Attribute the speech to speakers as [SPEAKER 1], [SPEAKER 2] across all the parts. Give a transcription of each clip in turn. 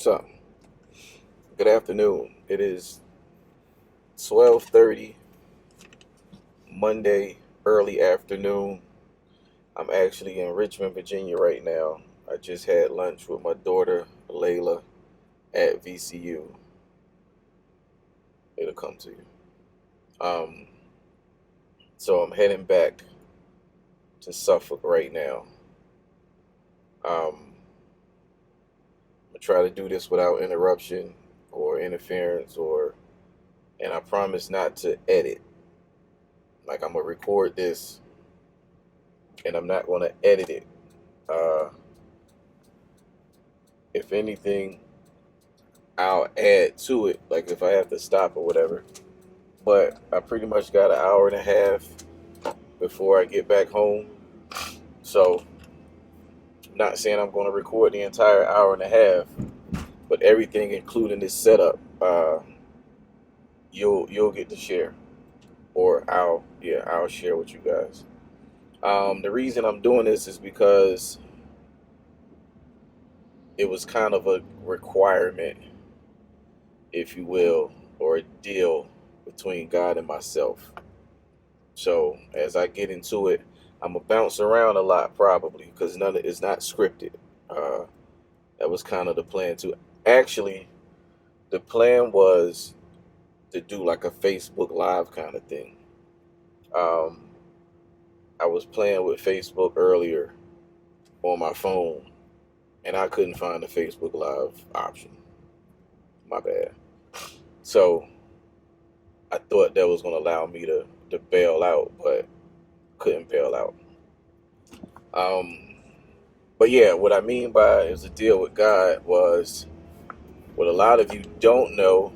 [SPEAKER 1] So, good afternoon. It is 12:30 Monday early afternoon. I'm actually in Richmond, Virginia right now. I just had lunch with my daughter, Layla, at VCU. It'll come to you. Um, so I'm heading back to Suffolk right now. I'm gonna try to do this without interruption or interference and I promise not to edit. Like I'm gonna record this and I'm not gonna edit it. Uh, if anything, I'll add to it, like if I have to stop or whatever. But I pretty much got an hour and a half before I get back home. So, not saying I'm going to record the entire hour and a half, but everything, including this setup, you'll get to share, or I'll share with you guys. The reason I'm doing this is because it was kind of a requirement, if you will, or a deal between God and myself. So as I get into it, I'm gonna bounce around a lot probably because none of it's not scripted. Uh, that was kind of the plan too. Actually, the plan was to do like a Facebook Live kind of thing. Um, I was playing with Facebook earlier on my phone, and I couldn't find the Facebook Live option. My bad. So I thought that was gonna allow me to bail out, but couldn't bail out. Um, but yeah, what I mean by is a deal with God was what a lot of you don't know.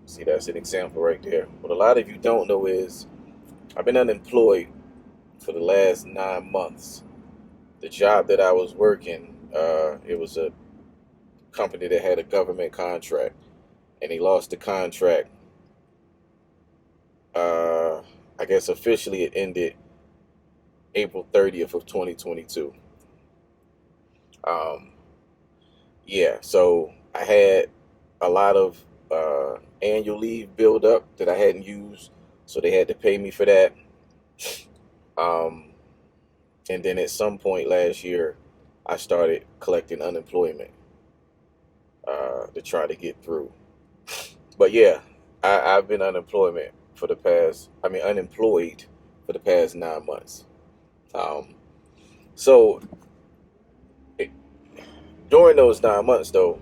[SPEAKER 1] See, that's an example right there. What a lot of you don't know is I've been unemployed for the last 9 months. The job that I was working, it was a company that had a government contract, and they lost the contract. Uh, I guess officially it ended April 30th of 2022. Um, yeah, so I had a lot of annual leave build up that I hadn't used, so they had to pay me for that. Um, and then at some point last year, I started collecting unemployment to try to get through. But yeah, I've been unemployed for the past 9 months. Um, so it, during those 9 months, though,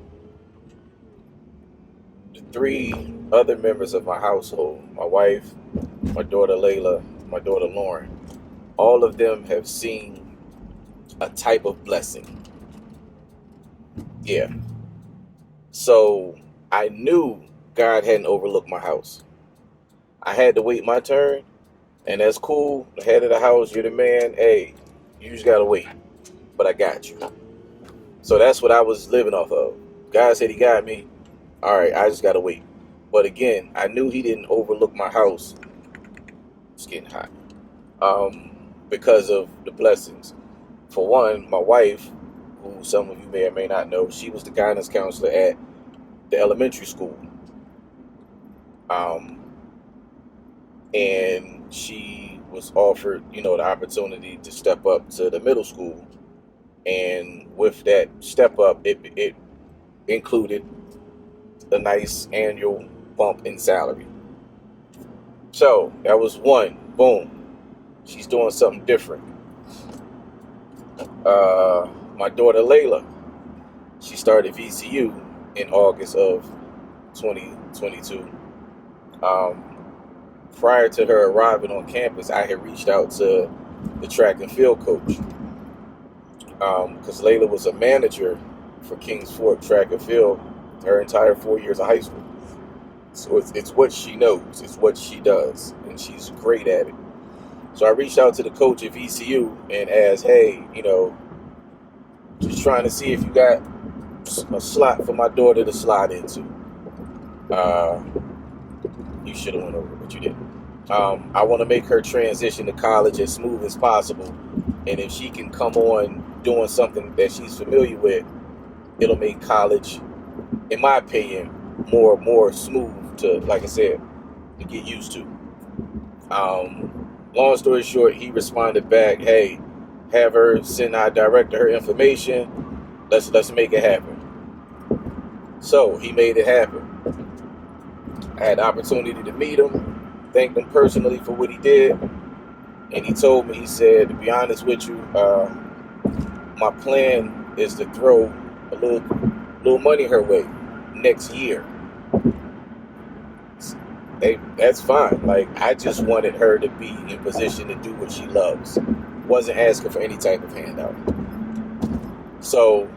[SPEAKER 1] the three other members of my household, my wife, my daughter Layla, my daughter Lauren, all of them have seen a type of blessing. Yeah. So I knew God hadn't overlooked my house. I had to wait my turn, and that's cool. The head of the house, you're the man. Hey, you just gotta wait. But I got you. So that's what I was living off of. God said he got me. All right, I just gotta wait. But again, I knew he didn't overlook my house. It's getting hot. Because of the blessings. For one, my wife, who some of you may or may not know, she was the guidance counselor at the elementary school. Um, and she was offered, the opportunity to step up to the middle school. And with that step up, it included a nice annual bump in salary. So that was one. Boom. She's doing something different. My daughter Layla, she started VCU in August of 2022. Um, Prior to her arriving on campus, I had reached out to the track and field coach because Layla was a manager for Kings Fork track and field her entire 4 years of high school. So it's what she knows, it's what she does, and she's great at it. So I reached out to the coach at VCU and asked, hey, just trying to see if you got a slot for my daughter to slide into. You should have went over, but you didn't. I want to make her transition to college as smooth as possible, and if she can come on doing something that she's familiar with, it'll make college, in my opinion, more smooth to, like I said, to get used to. Long story short, he responded back, "Hey, have her send our director her information. Let's make it happen." So he made it happen. I had the opportunity to meet him, thanked him personally for what he did, and he told me, he said, "To be honest with you, my plan is to throw a little money her way next year." That's fine. Like, I just wanted her to be in position to do what she loves. Wasn't asking for any type of handout. So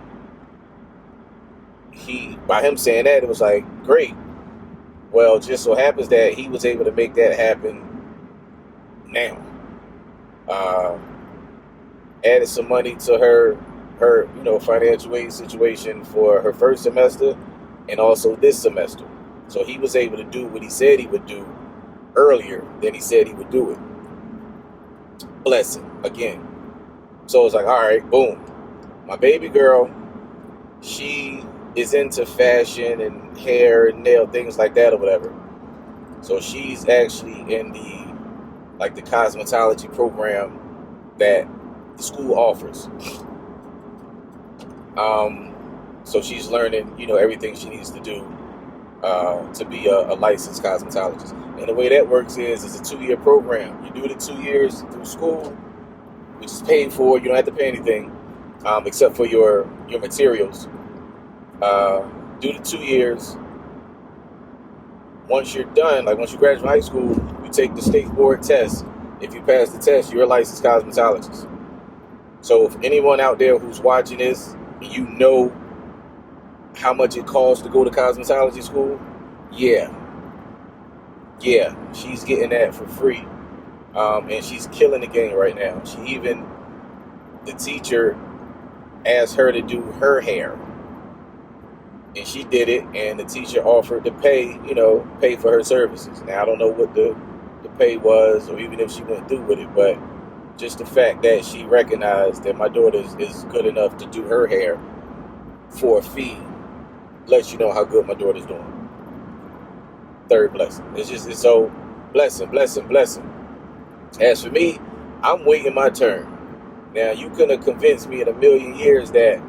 [SPEAKER 1] by him saying that, it was like, great. Well, just so happens that he was able to make that happen now. Added some money to her financial aid situation for her first semester and also this semester. So he was able to do what he said he would do earlier than he said he would do it. Blessing again. So it's like, all right, boom. My baby girl, she is into fashion and hair and nail, things like that or whatever. So she's actually in the cosmetology program that the school offers. So she's learning, everything she needs to do to be a licensed cosmetologist. And the way that works is it's a 2-year program. You do the 2 years through school, which is paid for. You don't have to pay anything except for your materials. Do the 2 years. Once you're done, like once you graduate high school, you take the state board test. If you pass the test, you're a licensed cosmetologist. So if anyone out there who's watching this, you know how much it costs to go to cosmetology school, yeah, she's getting that for free. And she's killing the game right now. The teacher asked her to do her hair, and she did it, and the teacher offered to pay for her services. Now, I don't know what the pay was, or even if she went through with it, but just the fact that she recognized that my daughter is good enough to do her hair for a fee lets you know how good my daughter's doing. Third blessing. It's so blessing. As for me, I'm waiting my turn. Now, you couldn't have convinced me in a million years that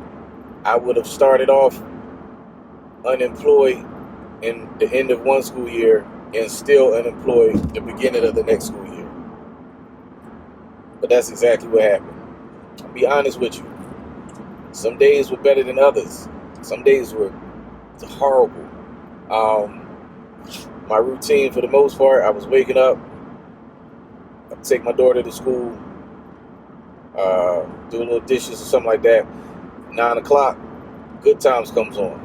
[SPEAKER 1] I would have started off unemployed in the end of one school year and still unemployed the beginning of the next school year. But that's exactly what happened. I'll be honest with you. Some days were better than others. Some days were horrible. My routine, for the most part, I was waking up, I'd take my daughter to school, do a little dishes or something like that. 9 o'clock, Good Times comes on.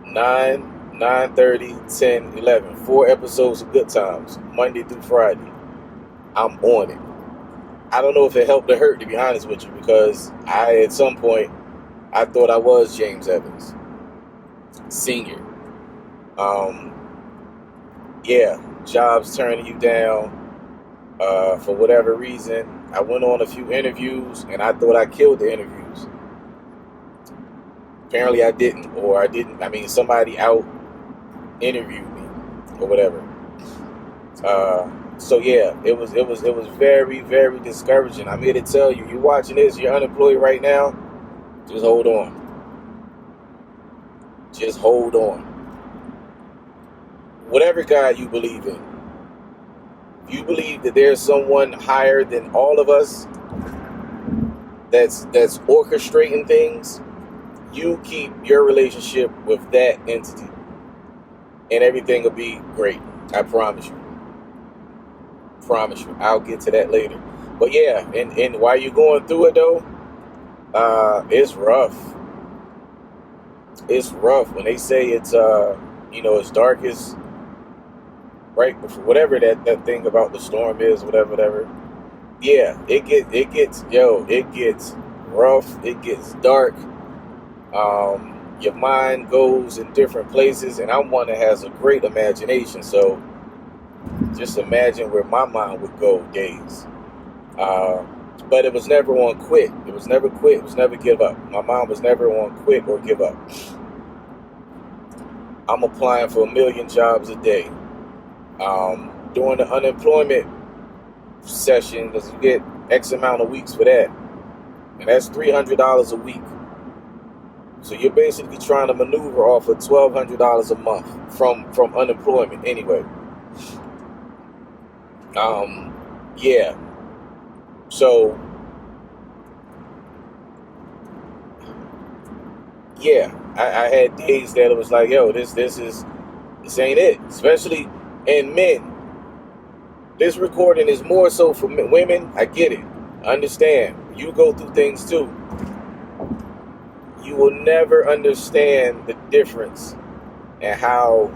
[SPEAKER 1] 9, 9:30, 10, 11. 4 episodes of Good Times, Monday through Friday. I'm on it. I don't know if it helped or hurt, to be honest with you, because at some point, I thought I was James Evans, Sr. Jobs turning you down for whatever reason. I went on a few interviews, and I thought I killed the interviews. Apparently I didn't, or I didn't. I mean, somebody out interviewed me or whatever. So yeah, it was very, very discouraging. I'm here to tell you, you're watching this, you're unemployed right now, just hold on. Just hold on. Whatever God you believe in, if you believe that there's someone higher than all of us that's orchestrating things, you keep your relationship with that entity, and everything will be great. I promise you. I'll get to that later. But yeah, and while you're going through it though, it's rough. It's rough when they say it's it's darkest right before whatever that thing about the storm is, whatever. Yeah, it gets rough. It gets dark. Your mind goes in different places, and I'm one that has a great imagination, so just imagine where my mind would go days. but it was never on quit. It was never quit. It was never give up. My mom was never on quit or give up. I'm applying for 1 million jobs a day. During the unemployment session, because you get X amount of weeks for that, and that's $300 a week. So you're basically trying to maneuver off of $1,200 a month from unemployment anyway. Yeah. So yeah, I had days that it was like, yo, this ain't it. Especially in men. This recording is more so for women. I get it. I understand. You go through things too. You will never understand the difference and how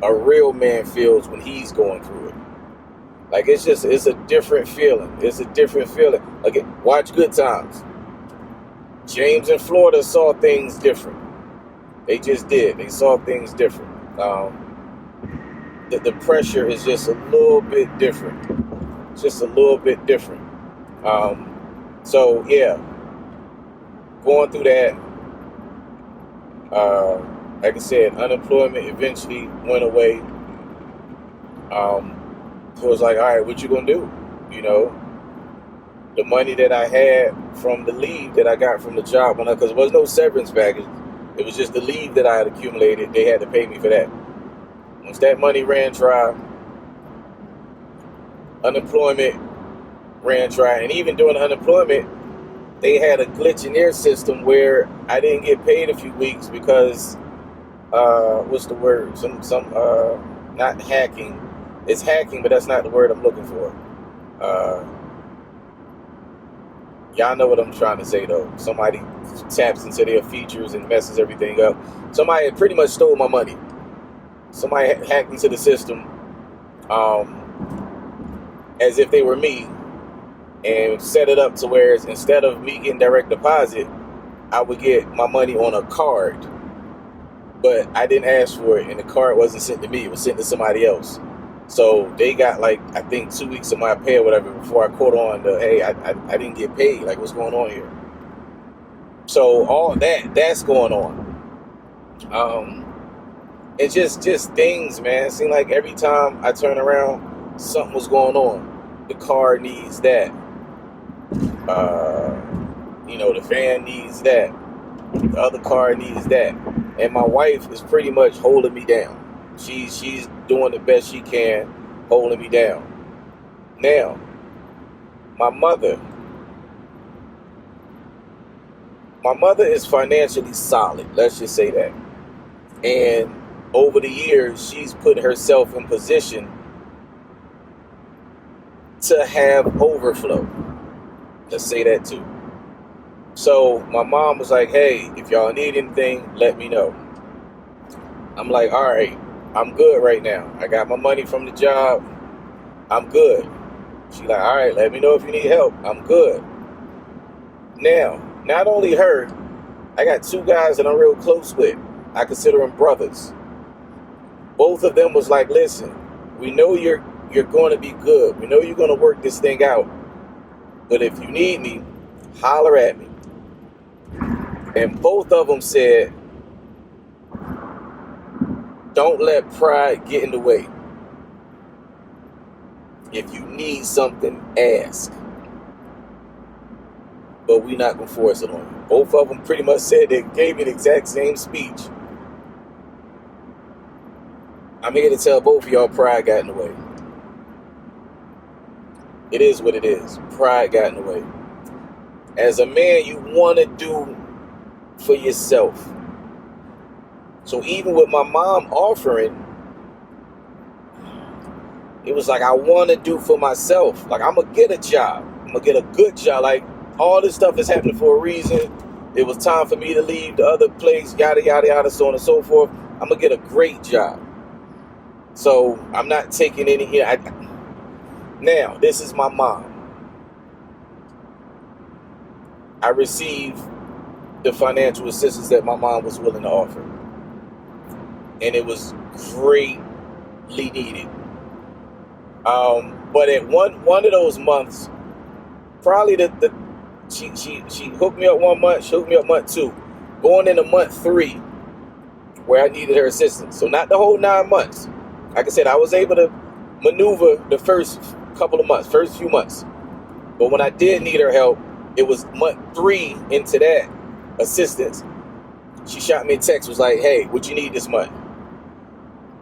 [SPEAKER 1] a real man feels when he's going through it. Like, it's a different feeling. It's a different feeling. Like, watch Good Times. James in Florida saw things different. They just did. They saw things different. The pressure is just a little bit different. It's just a little bit different. So yeah, going through that. Like I said, unemployment eventually went away. So it was like, all right, what you gonna do? You know, the money that I had from the leave that I got from the job, because there was no severance package, it was just the leave that I had accumulated. They had to pay me for that. Once that money ran dry, unemployment ran dry, and even during not they had a glitch in their system where I didn't get paid a few weeks because what's the word? Some not hacking. It's hacking, but that's not the word I'm looking for. Y'all know what I'm trying to say though. Somebody taps into their features and messes everything up. Somebody had pretty much stole my money. Somebody hacked into the system as if they were me, and set it up to where instead of me getting direct deposit, I would get my money on a card. But I didn't ask for it, and the card wasn't sent to me. It was sent to somebody else. So they got, like, I think 2 weeks of my pay or whatever before I caught on to, hey, I didn't get paid. Like, what's going on here? So all that's going on. It's just things, man. It seemed like every time I turn around, something was going on. The car needs that. The fan needs that. The other car needs that. And my wife is pretty much holding me down. She's doing the best she can, holding me down. Now, my mother is financially solid. Let's just say that. And over the years, she's put herself in position to have overflow. Let's say that too. So my mom was like, hey, if y'all need anything, let me know. I'm like, all right, I'm good right now. I got my money from the job. I'm good. She's like, all right, let me know if you need help. I'm good. Now, not only her, I got 2 guys that I'm real close with. I consider them brothers. Both of them was like, listen, we know you're going to be good. We know you're going to work this thing out. But if you need me, holler at me. And both of them said, don't let pride get in the way. If you need something, ask. But we're not going to force it on you. Both of them pretty much said they gave me the exact same speech. I'm here to tell both of y'all pride got in the way. It is what it is. Pride got in the way. As a man, you want to do for yourself. So even with my mom offering, it was like, I want to do for myself. Like, I'm going to get a job. I'm going to get a good job. Like, all this stuff is happening for a reason. It was time for me to leave the other place, yada, yada, yada, so on and so forth. I'm going to get a great job. So I'm not taking any here. Now, this is my mom. I received the financial assistance that my mom was willing to offer. And it was greatly needed. But at one of those months, probably she hooked me up 1 month, she hooked me up month 2, going into month 3 where I needed her assistance. So not the whole 9 months. Like I said, I was able to maneuver the first few months. But when I did need her help, it was month 3 into that assistance. She shot me a text, was like, "Hey, what you need this month?"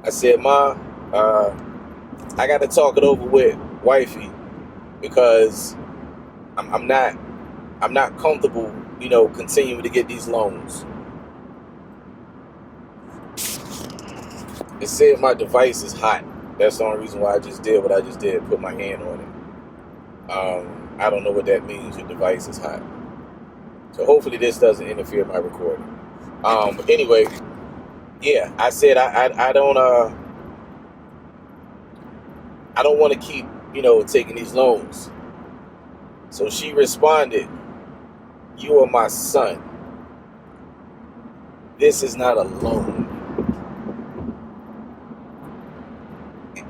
[SPEAKER 1] I said, "Ma, I got to talk it over with wifey because I'm not comfortable, continuing to get these loans." It said my device is hot. That's the only reason why I just did what I just did, put my hand on it. I don't know what that means. Your device is hot. So hopefully this doesn't interfere with my recording. But anyway, yeah, I said I don't want to keep, taking these loans. So she responded, "You are my son. This is not a loan."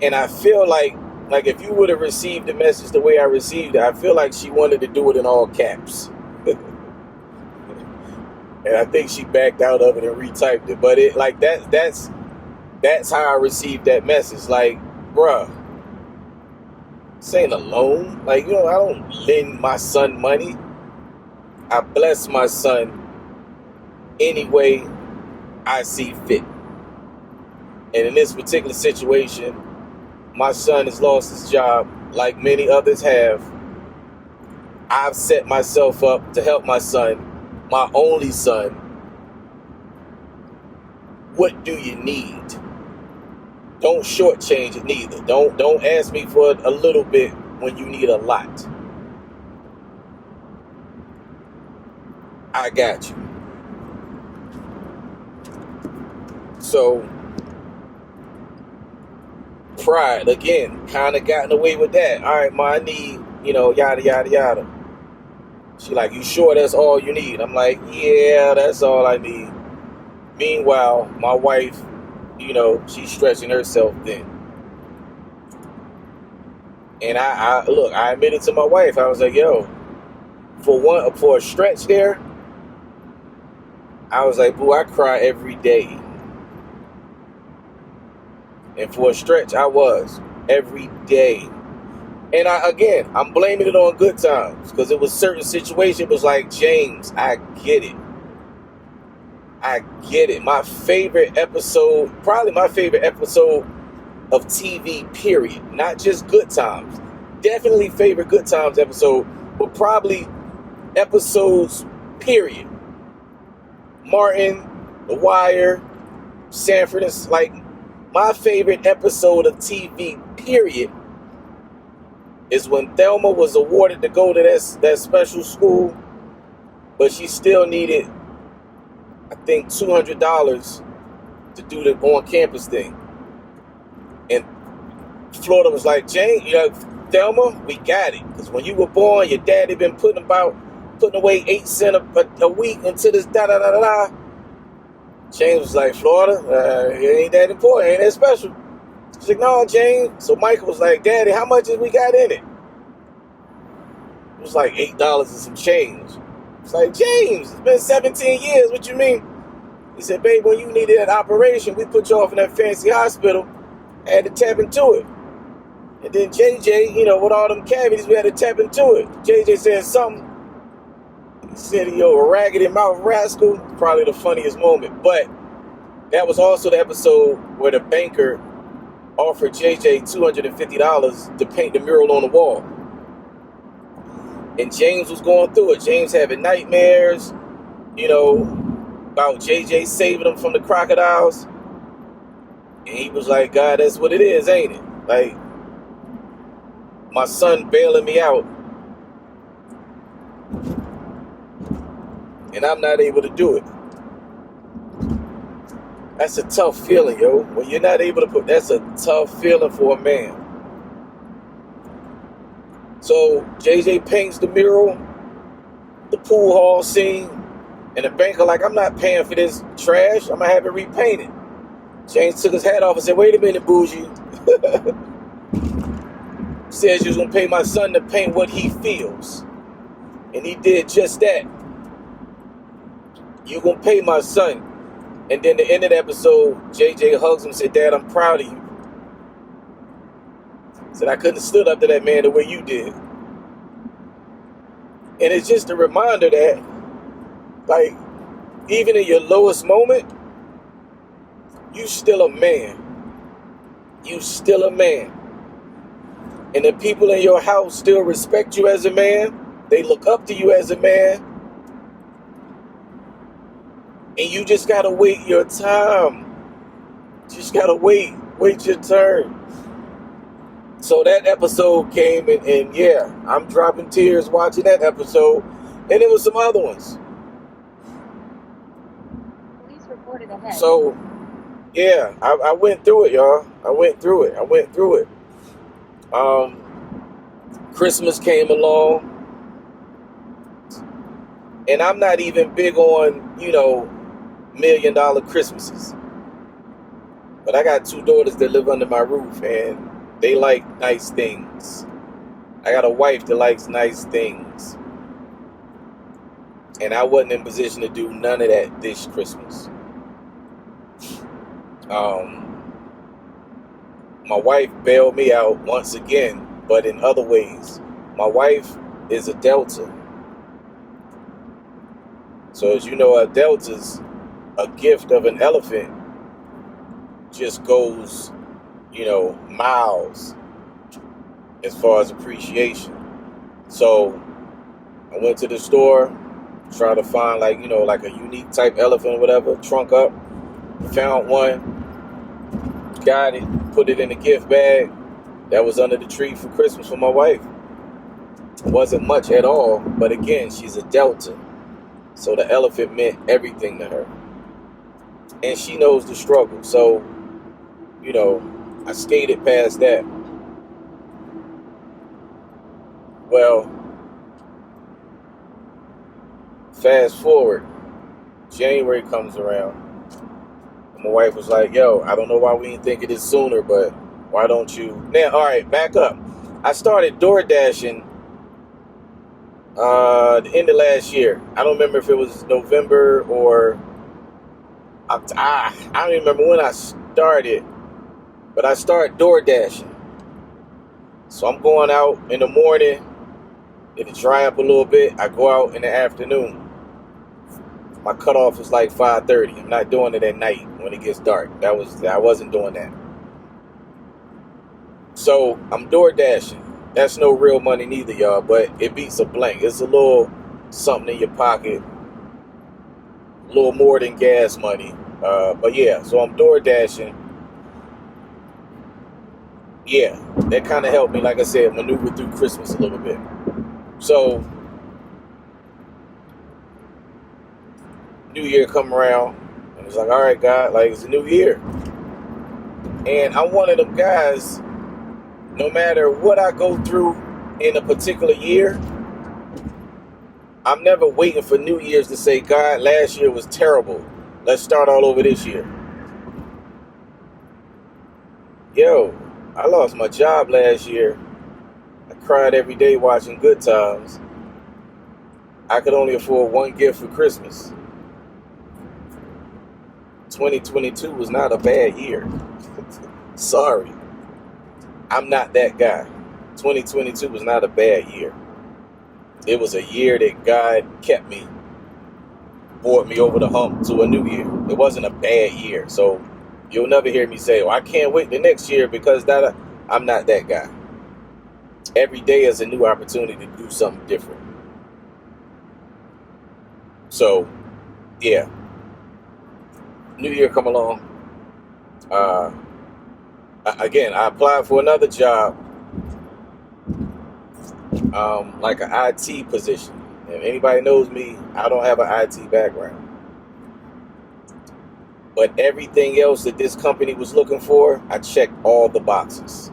[SPEAKER 1] And I feel like if you would have received the message the way I received it, I feel like she wanted to do it in all caps. And I think she backed out of it and retyped it. But that's how I received that message. Like, bruh, this ain't a loan. Like, I don't lend my son money. I bless my son any way I see fit. And in this particular situation, my son has lost his job like many others have. I've set myself up to help my son, my only son. What do you need? Don't shortchange it neither. Don't ask me for a little bit when you need a lot. I got you. So pride again, kind of gotten away with that. All right, ma, I need, yada yada yada. She like, "You sure that's all you need?" I'm like, "Yeah, that's all I need." Meanwhile, my wife, she's stretching herself thin. And I admitted to my wife, I was like, "Yo, for a stretch there," I was like, "Boo, I cry every day." And for a stretch, I was every day. And I'm blaming it on Good Times because it was certain situations. Was like, James, I get it. My favorite episode, probably my favorite episode of TV, period. Not just Good Times. Definitely favorite Good Times episode, but probably episodes, period. Martin, The Wire, Sanford, it's like my favorite episode of TV, period, is when Thelma was awarded to go to that special school, but she still needed, I think, $200 to do the on-campus thing. And Florida was like, "Jane, Thelma, we got it. Because when you were born, your daddy been putting away 8 cents a week into this da-da-da-da-da." James was like, "Florida, it ain't that important, ain't that special." She's like, "No, James." So Michael was like, "Daddy, how much has we got in it?" It was like $8 and some change. It's like, "James, it's been 17 years. What you mean?" He said, "Babe, when you needed that operation, we put you off in that fancy hospital. I had to tap into it. And then JJ, with all them cavities, we had to tap into it." JJ said something. He said, "Yo, a raggedy mouth rascal." Probably the funniest moment. But that was also the episode where the banker offered JJ $250 to paint the mural on the wall. And James was going through it. James having nightmares, about JJ saving him from the crocodiles. And he was like, "God, that's what it is, ain't it? Like, my son bailing me out, and I'm not able to do it." That's a tough feeling, yo. When you're not able to that's a tough feeling for a man. So JJ paints the mural, the pool hall scene, and the banker like, "I'm not paying for this trash. I'm gonna have it repainted." James took his hat off and said, "Wait a minute, bougie." Says you was gonna pay my son to paint what he feels. And he did just that. You gonna pay my son. And then the end of the episode, JJ hugs him and said, Dad, I'm proud of you. Said, I couldn't have stood up to that man the way you did. And it's just a reminder that, like, even in your lowest moment, you still a man. You still a man. And the people in your house still respect you as a man. They look up to you as a man. And you just gotta wait your time. Just gotta wait your turn. So that episode came and yeah, I'm dropping tears watching that episode. And there was some other ones.
[SPEAKER 2] Police reported ahead.
[SPEAKER 1] So yeah, I went through it, y'all. I went through it. Christmas came along. And I'm not even big on, $1 million Christmases. But I got 2 daughters that live under my roof, and they like nice things. I got a wife that likes nice things. And I wasn't in position to do none of that this Christmas. My wife bailed me out once again, but in other ways. My wife is a Delta. So as you know, a Delta's a gift of an elephant just goes, miles as far as appreciation. So I went to the store, trying to find like a unique type elephant or whatever, trunk up, found one, got it, put it in a gift bag that was under the tree for Christmas for my wife. It wasn't much at all, but again, she's a Delta. So the elephant meant everything to her. And she knows the struggle. So, I skated past that. Well, fast forward, January comes around. And my wife was like, yo, I don't know why we didn't think of this sooner, but why don't you? Now, all right, back up. I started door dashing the end of last year. I don't remember if it was November or I don't even remember when I started, but I started door dashing. So I'm going out in the morning. It'll dry up a little bit. I go out in the afternoon. My cutoff is like 5:30. I'm not doing it at night when it gets dark. I wasn't doing that. So I'm door dashing. That's no real money neither, y'all, but it beats a blank. It's a little something in your pocket, a little more than gas money. But yeah, so I'm door dashing. Yeah, that kind of helped me, like I said, maneuver through Christmas a little bit. So New Year come around, and it's like, all right, God, like it's a new year. And I'm one of them guys, no matter what I go through in a particular year, I'm never waiting for New Year's to say, God, last year was terrible. Let's start all over this year. Yo, I lost my job last year. I cried every day watching Good Times. I could only afford one gift for Christmas. 2022 was not a bad year. Sorry. I'm not that guy. 2022 was not a bad year. It was a year that God kept me, brought me over the hump to a new year. It wasn't a bad year. So you'll never hear me say, oh, I can't wait the next year because that. I'm not that guy. Every day is a new opportunity to do something different. So, yeah. New year come along. Again, I applied for another job, like an IT position. If anybody knows me, I don't have an IT background. But everything else that this company was looking for, I checked all the boxes.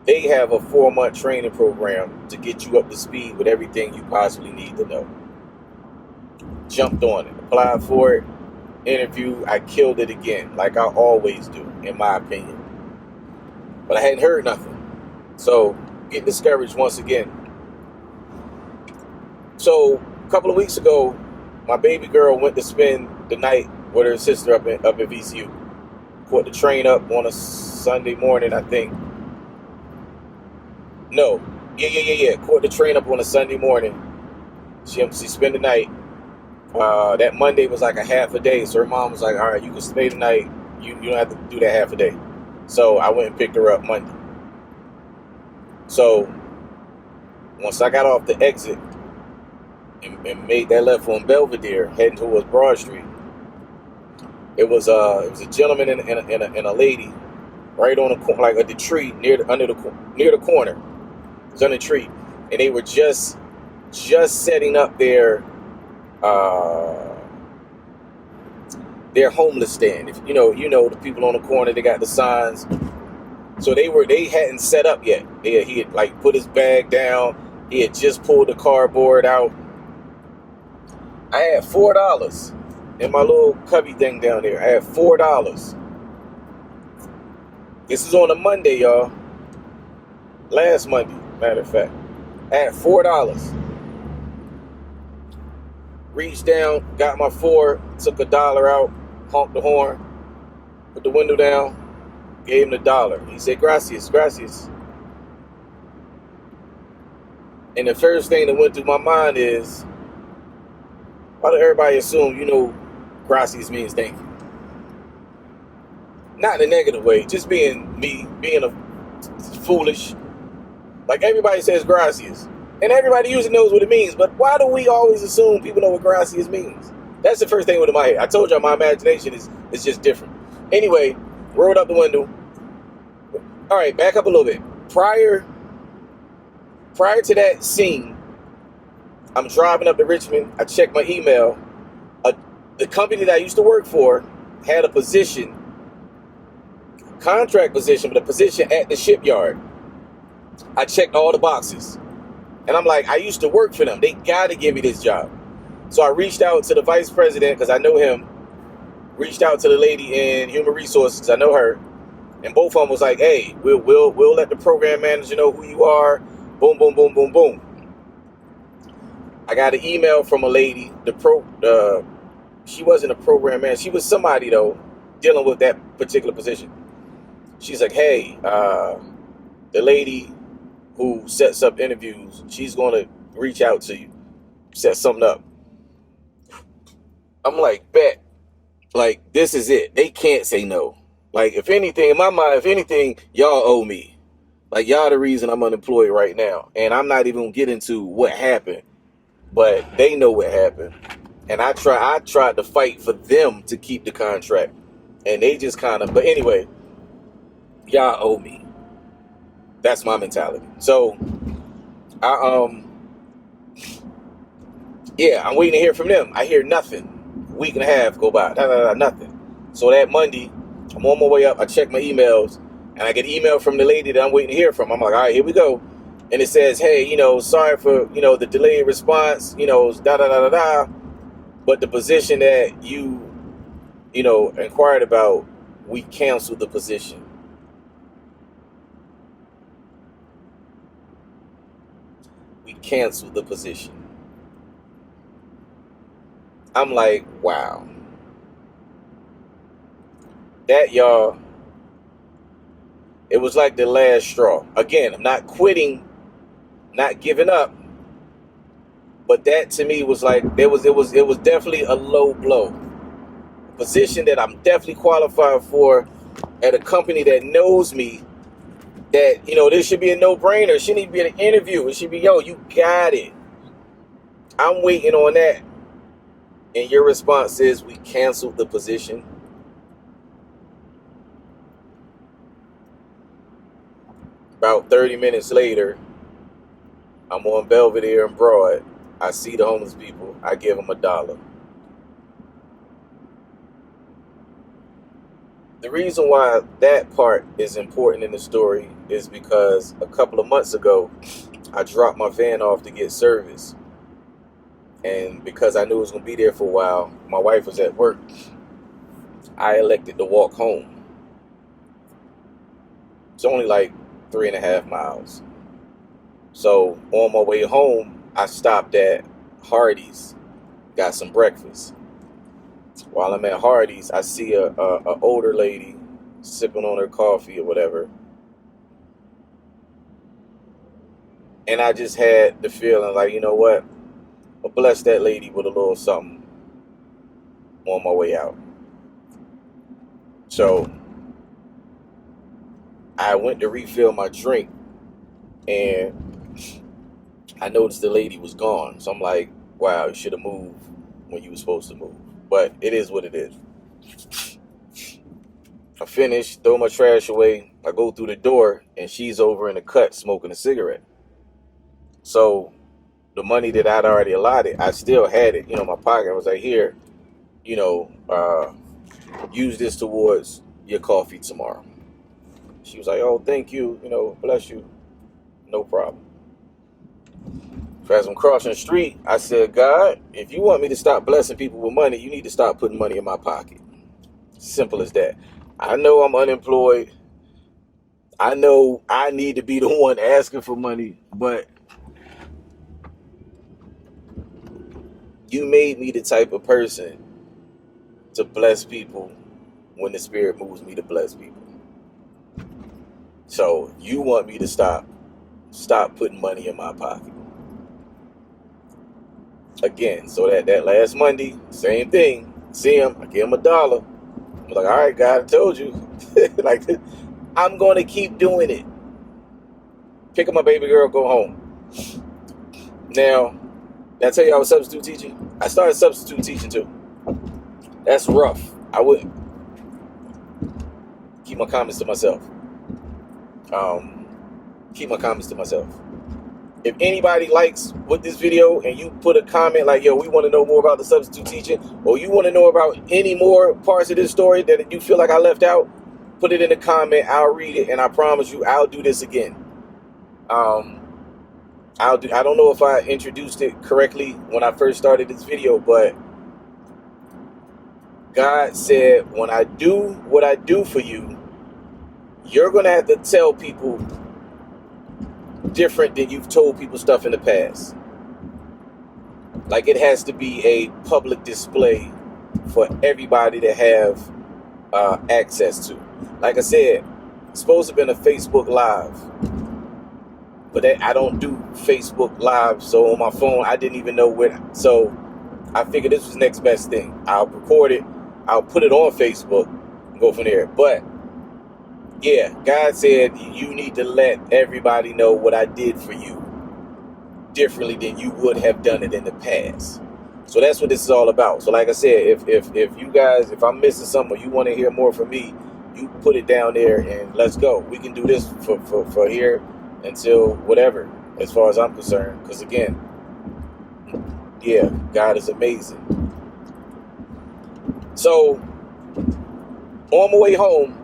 [SPEAKER 1] They have a 4-month training program to get you up to speed with everything you possibly need to know. Jumped on it, applied for it, interview, I killed it again, like I always do, in my opinion. But I hadn't heard nothing. So, get discouraged once again. So a couple of weeks ago, my baby girl went to spend the night with her sister up in VCU. Caught the train up on a Sunday morning, I think. No, yeah. Caught the train up on a Sunday morning. She spent the night. That Monday was like a half a day, so her mom was like, "All right, you can stay the night. You don't have to do that half a day." So I went and picked her up Monday. So once I got off the exit and made that left on Belvedere, heading towards Broad Street, it was a gentleman and a lady right on the corner, like at the tree near the corner. It was on the tree, and they were just setting up their homeless stand. If you know the people on the corner, they got the signs. So they hadn't set up yet. He had like put his bag down. He had just pulled the cardboard out. I had $4 in my little cubby thing down there. I had $4. This is on a Monday, y'all. Last Monday, matter of fact. I had $4. Reached down, got my $4, took $1 out, honked the horn, put the window down, gave him the $1. He said, "Gracias, gracias." And the first thing that went through my mind is, why do everybody assume gracias means thank you? Not in a negative way, just being a foolish. Like everybody says gracias. And everybody usually knows what it means, but why do we always assume people know what gracias means? That's the first thing that went in my head. I told y'all my imagination is just different. Anyway, rolled up the window. All right, back up a little bit. Prior to that scene, I'm driving up to Richmond. I checked my email. The company that I used to work for had a position, contract position, but a position at the shipyard. I checked all the boxes. And I'm like, I used to work for them. They got to give me this job. So I reached out to the vice president because I know him. Reached out to the lady in human resources. I know her. And both of them was like, "Hey, we'll let the program manager know who you are." Boom, boom, boom, boom, boom. I got an email from a lady. She wasn't a program manager. She was somebody though dealing with that particular position. She's like, "Hey, the lady who sets up interviews, she's going to reach out to you, set something up." I'm like, bet. Like, this is it. They can't say no. Like, if anything, in my mind, y'all owe me. Like, y'all the reason I'm unemployed right now. And I'm not even going to get into what happened. But they know what happened. And I tried to fight for them to keep the contract. And they just kind of, but anyway, y'all owe me. That's my mentality. So, I'm waiting to hear from them. I hear nothing. A week and a half go by. Nothing. So that Monday, I'm on my way up. I check my emails, and I get an email from the lady that I'm waiting to hear from. I'm like, all right, here we go. And it says, "Hey, sorry for, the delayed response, but the position that you inquired about, we canceled the position." We canceled the position. I'm like, wow. That, y'all, it was like the last straw. Again, I'm not quitting, not giving up, but that to me was like, it was definitely a low blow. A position that I'm definitely qualified for at a company that knows me, that, this should be a no-brainer. It shouldn't even be an interview. It should be, you got it. I'm waiting on that. And your response is, we canceled the position. About 30 minutes later, I'm on Belvedere and Broad. I see the homeless people. I give them $1. The reason why that part is important in the story is because a couple of months ago, I dropped my van off to get service. And because I knew it was going to be there for a while, my wife was at work. I elected to walk home. It's only like 3.5 miles. So on my way home, I stopped at Hardee's, got some breakfast. While I'm at Hardee's, I see a older lady sipping on her coffee or whatever. And I just had the feeling like, you know what? I'll bless that lady with a little something on my way out. So I went to refill my drink, and I noticed the lady was gone. So I'm like, wow, you should have moved when you were supposed to move. But it is what it is. I finish, throw my trash away. I go through the door, and she's over in the cut smoking a cigarette. So the money that I'd already allotted, I still had it, in my pocket. I was like, here, use this towards your coffee tomorrow. She was like, oh, thank you, bless you. No problem. So as I'm crossing the street, I said, God, if you want me to stop blessing people with money, you need to stop putting money in my pocket. Simple as that. I know I'm unemployed. I know I need to be the one asking for money, but you made me the type of person to bless people when the Spirit moves me to bless people. So you want me to stop putting money in my pocket. Again, so that last Monday, same thing. See him, I give him $1. I'm like, all right, God, I told you. Like, I'm going to keep doing it. Pick up my baby girl, go home. Now, did I tell you I was substitute teaching? I started substitute teaching too. That's rough. I wouldn't keep my comments to myself. If anybody likes with this video and you put a comment like, yo, we want to know more about the substitute teaching, or you want to know about any more parts of this story that you feel like I left out, put it in the comment. I'll read it, and I promise you I'll do this again. I don't know if I introduced it correctly when I first started this video, but God said, when I do what I do for you, you're going to have to tell people different than you've told people stuff in the past. Like, it has to be a public display for everybody to have access to. Like I said, it's supposed to have been a Facebook Live, but I don't do Facebook Live, so on my phone I didn't even know where. So I figured this was the next best thing. I'll record it, I'll put it on Facebook, and go from there. But yeah, God said you need to let everybody know what I did for you differently than you would have done it in the past. So that's what this is all about. So like I said, if you guys, if I'm missing something or you want to hear more from me, you put it down there and let's go. We can do this for here until whatever, as far as I'm concerned. Because again, yeah, God is amazing. So on my way home,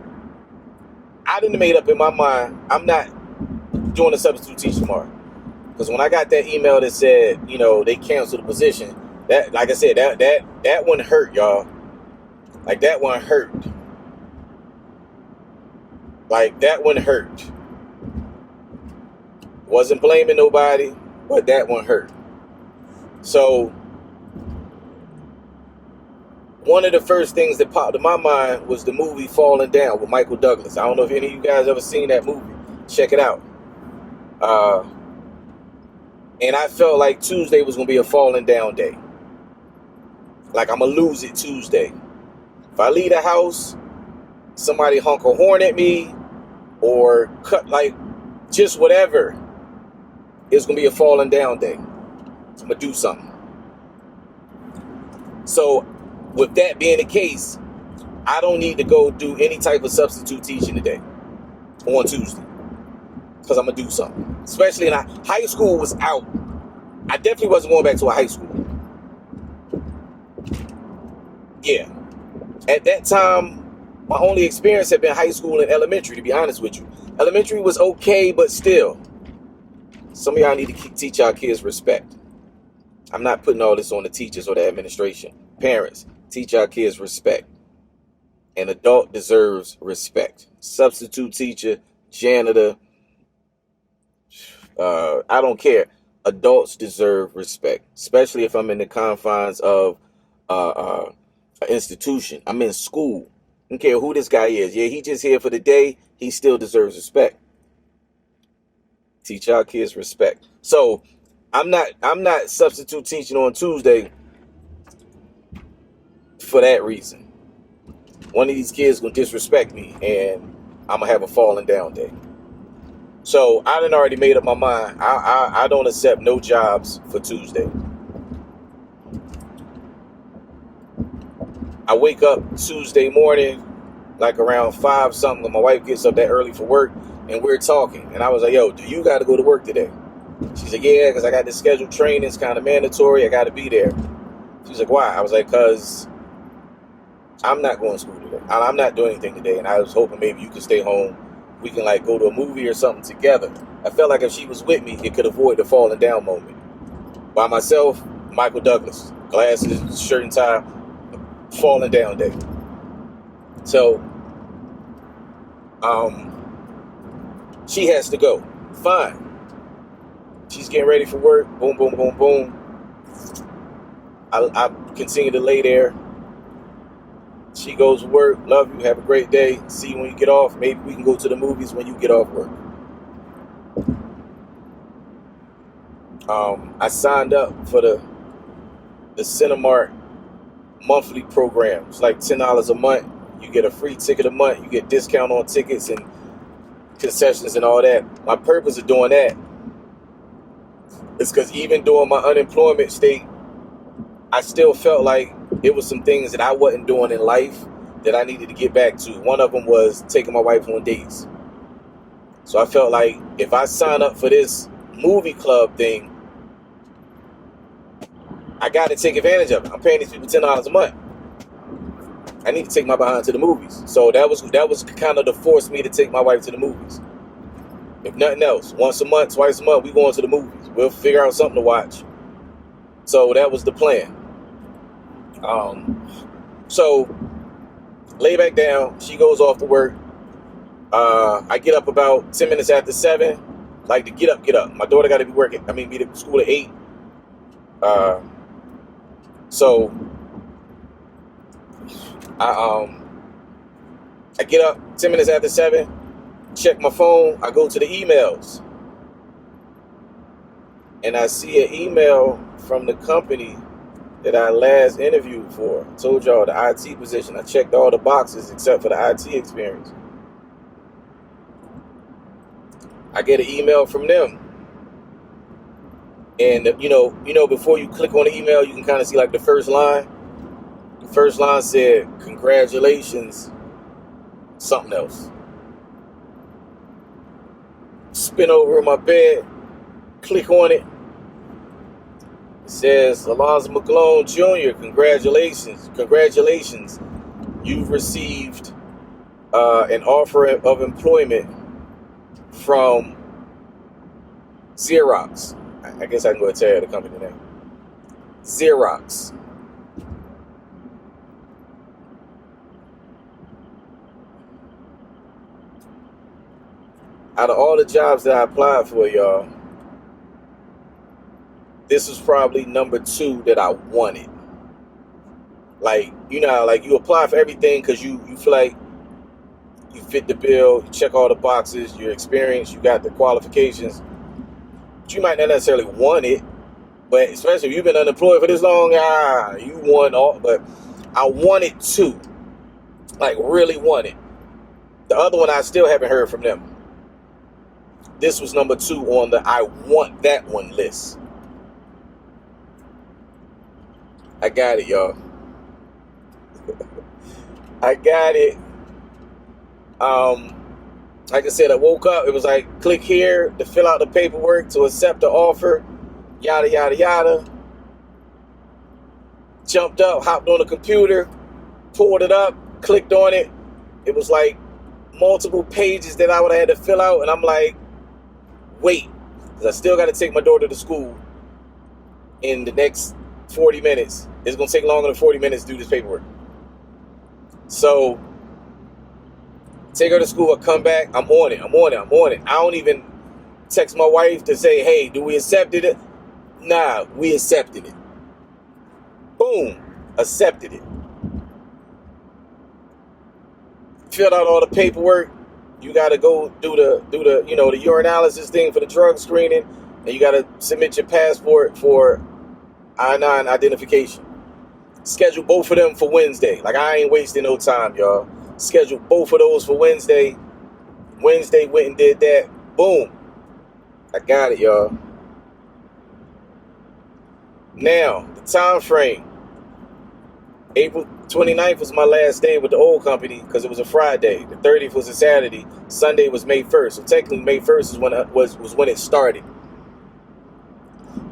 [SPEAKER 1] I didn't made up in my mind, I'm not doing a substitute teach tomorrow. Because when I got that email that said, they canceled the position, that, like I said, that one hurt, y'all. Like, that one hurt. Like, that one hurt. Wasn't blaming nobody, but that one hurt. So one of the first things that popped in my mind was the movie Falling Down with Michael Douglas. I don't know if any of you guys ever seen that movie. Check it out. And I felt like Tuesday was going to be a falling down day. Like, I'm going to lose it Tuesday. If I leave the house, somebody honk a horn at me or cut, like, just whatever, it's going to be a falling down day. I'm going to do something. So with that being the case, I don't need to go do any type of substitute teaching today on Tuesday, because I'm going to do something. Especially in high school was out. I definitely wasn't going back to a high school. Yeah. At that time, my only experience had been high school and elementary, to be honest with you. Elementary was okay, but still. Some of y'all need to teach our kids respect. I'm not putting all this on the teachers or the administration. Parents, teach our kids respect. An adult deserves respect. Substitute teacher, janitor, I don't care. adults deserve respect, especially if I'm in the confines of an institution. I'm in school. I don't care who this guy is. Yeah, he just here for the day. He still deserves respect. Teach our kids respect. So I'm not substitute teaching on Tuesday for that reason. One of these kids gonna disrespect me, and I'm gonna have a falling down day. So I done already made up my mind. I don't accept no jobs for Tuesday. I wake up Tuesday morning, like around 5 something, when my wife gets up that early for work, and we're talking. And I was like, yo, do you got to go to work today? She's like, yeah, because I got this scheduled training. It's kind of mandatory. I got to be there. She's like, why? I was like, because I'm not going to school today. I'm not doing anything today. And I was hoping maybe you could stay home. We can like go to a movie or something together. I felt like if she was with me, it could avoid the falling down moment. By myself, Michael Douglas, glasses, shirt and tie, falling down day. So, she has to go. Fine. She's getting ready for work. Boom, boom, boom, boom. I continue to lay there. She goes to work. Love you. Have a great day. See you when you get off. Maybe we can go to the movies when you get off work. I signed up for the Cinemark monthly program. It's like $10 a month. You get a free ticket a month. You get discount on tickets and concessions and all that. My purpose of doing that is because even during my unemployment state, I still felt like it was some things that I wasn't doing in life that I needed to get back to. One of them was taking my wife on dates. So I felt like if I sign up for this movie club thing, I got to take advantage of it. I'm paying these people $10 a month. I need to take my behind to the movies. So that was kind of to force me to take my wife to the movies. If nothing else, once a month, twice a month, we going to the movies. We'll figure out something to watch. So that was the plan. So lay back down. She goes off to work. I get up about 10 minutes after 7. Like to get up. My daughter got to be to school at 8. So I get up 10 minutes after 7, check my phone, I go to the emails, and I see an email from the company that I last interviewed for. I told y'all the IT position. I checked all the boxes except for the IT experience. I get an email from them. And you know, before you click on the email, you can kind of see like the first line. The first line said, congratulations, something else. Spin over in my bed, click on it. It says, Alonzo McGlone Jr., congratulations. You've received an offer of employment from Xerox. I guess I can go and tell you the company name. Xerox. Out of all the jobs that I applied for, y'all, this was probably number 2 that I wanted. Like, you know, like you apply for everything because you feel like you fit the bill, you check all the boxes, you're experienced, you got the qualifications. But you might not necessarily want it, but especially if you've been unemployed for this long, you want all. But I wanted 2, like really wanted. The other one I still haven't heard from them. This was number 2 on the I want that one list. I got it, y'all. I got it. Like I said, I woke up. It was like, click here to fill out the paperwork to accept the offer. Yada, yada, yada. Jumped up, hopped on the computer, pulled it up, clicked on it. It was like multiple pages that I would have had to fill out. And I'm like, wait, because I still got to take my daughter to school in the next 40 minutes. It's going to take longer than 40 minutes to do this paperwork. So take her to school, I come back, I'm on it. I don't even text my wife to say, hey, do we accept it? Nah, we accepted it. Boom, accepted it. Filled out all the paperwork. You got to go do the the urinalysis thing for the drug screening, and you got to submit your passport for I-9 identification. Schedule both of them for Wednesday. Like, I ain't wasting no time, y'all. Schedule both of those for Wednesday. Wednesday went and did that. Boom. I got it, y'all. Now, the time frame. April 29th was my last day with the old company because it was a Friday. The 30th was a Saturday. Sunday was May 1st. So technically May 1st is when was when it started.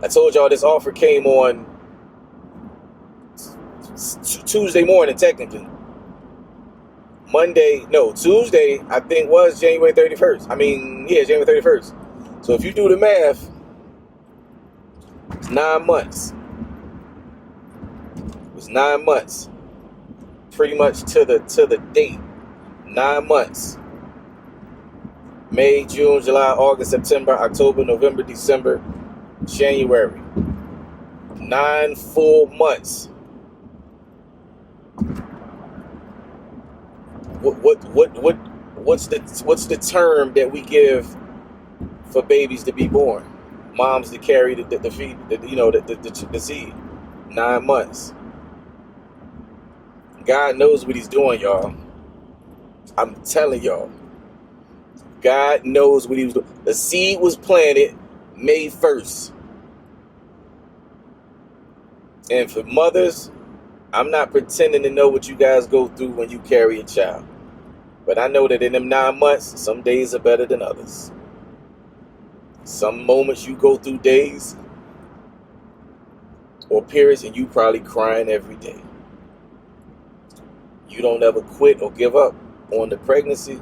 [SPEAKER 1] I told y'all this offer came on Tuesday morning, technically. Tuesday, I think, was January 31st. January 31st. So if you do the math, it's 9 months. It was 9 months. Pretty much to the date. 9 months. May, June, July, August, September, October, November, December, January. 9 full months. What's the term that we give for babies to be born? Moms to carry the feed, the seed. 9 months. God knows what he's doing, y'all. I'm telling y'all. God knows what he was doing. The seed was planted May 1st. And for mothers, I'm not pretending to know what you guys go through when you carry a child. But I know that in them 9 months, some days are better than others. Some moments you go through days or periods and you probably crying every day. You don't ever quit or give up on the pregnancy.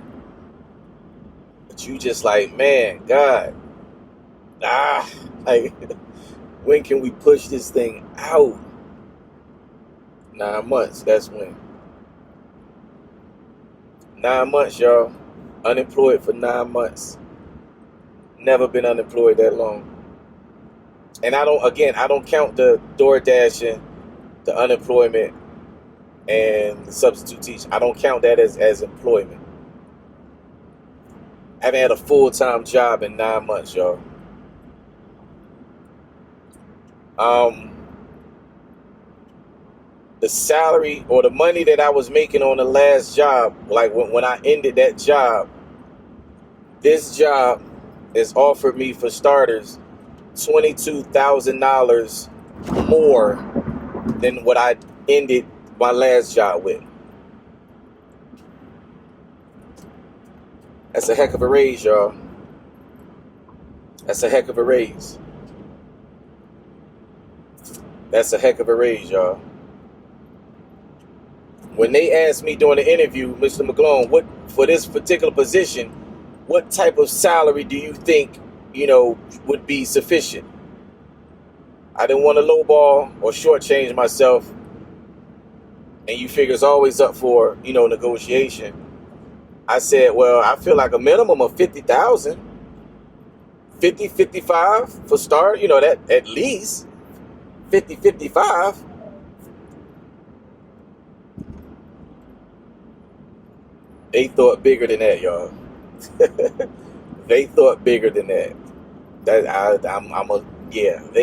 [SPEAKER 1] But you just like, man, God, like, when can we push this thing out? 9 months, that's when. 9 months, y'all. Unemployed for 9 months. Never been unemployed that long. And I don't count the door dashing, the unemployment, and the substitute teaching. I don't count that as employment. I haven't had a full-time job in 9 months, y'all. The salary or the money that I was making on the last job, like when I ended that job, this job has offered me, for starters, $22,000 more than what I ended my last job with. That's a heck of a raise, y'all. That's a heck of a raise. That's a heck of a raise, y'all. When they asked me during the interview, Mr. McGlone, what for this particular position, what type of salary do you think, would be sufficient? I didn't want to lowball or shortchange myself. And you figure it's always up for, negotiation. I said, well, I feel like a minimum of 50,000, 50, 55 for start, that at least 50, 55. They thought bigger than that, y'all. They thought bigger than that. They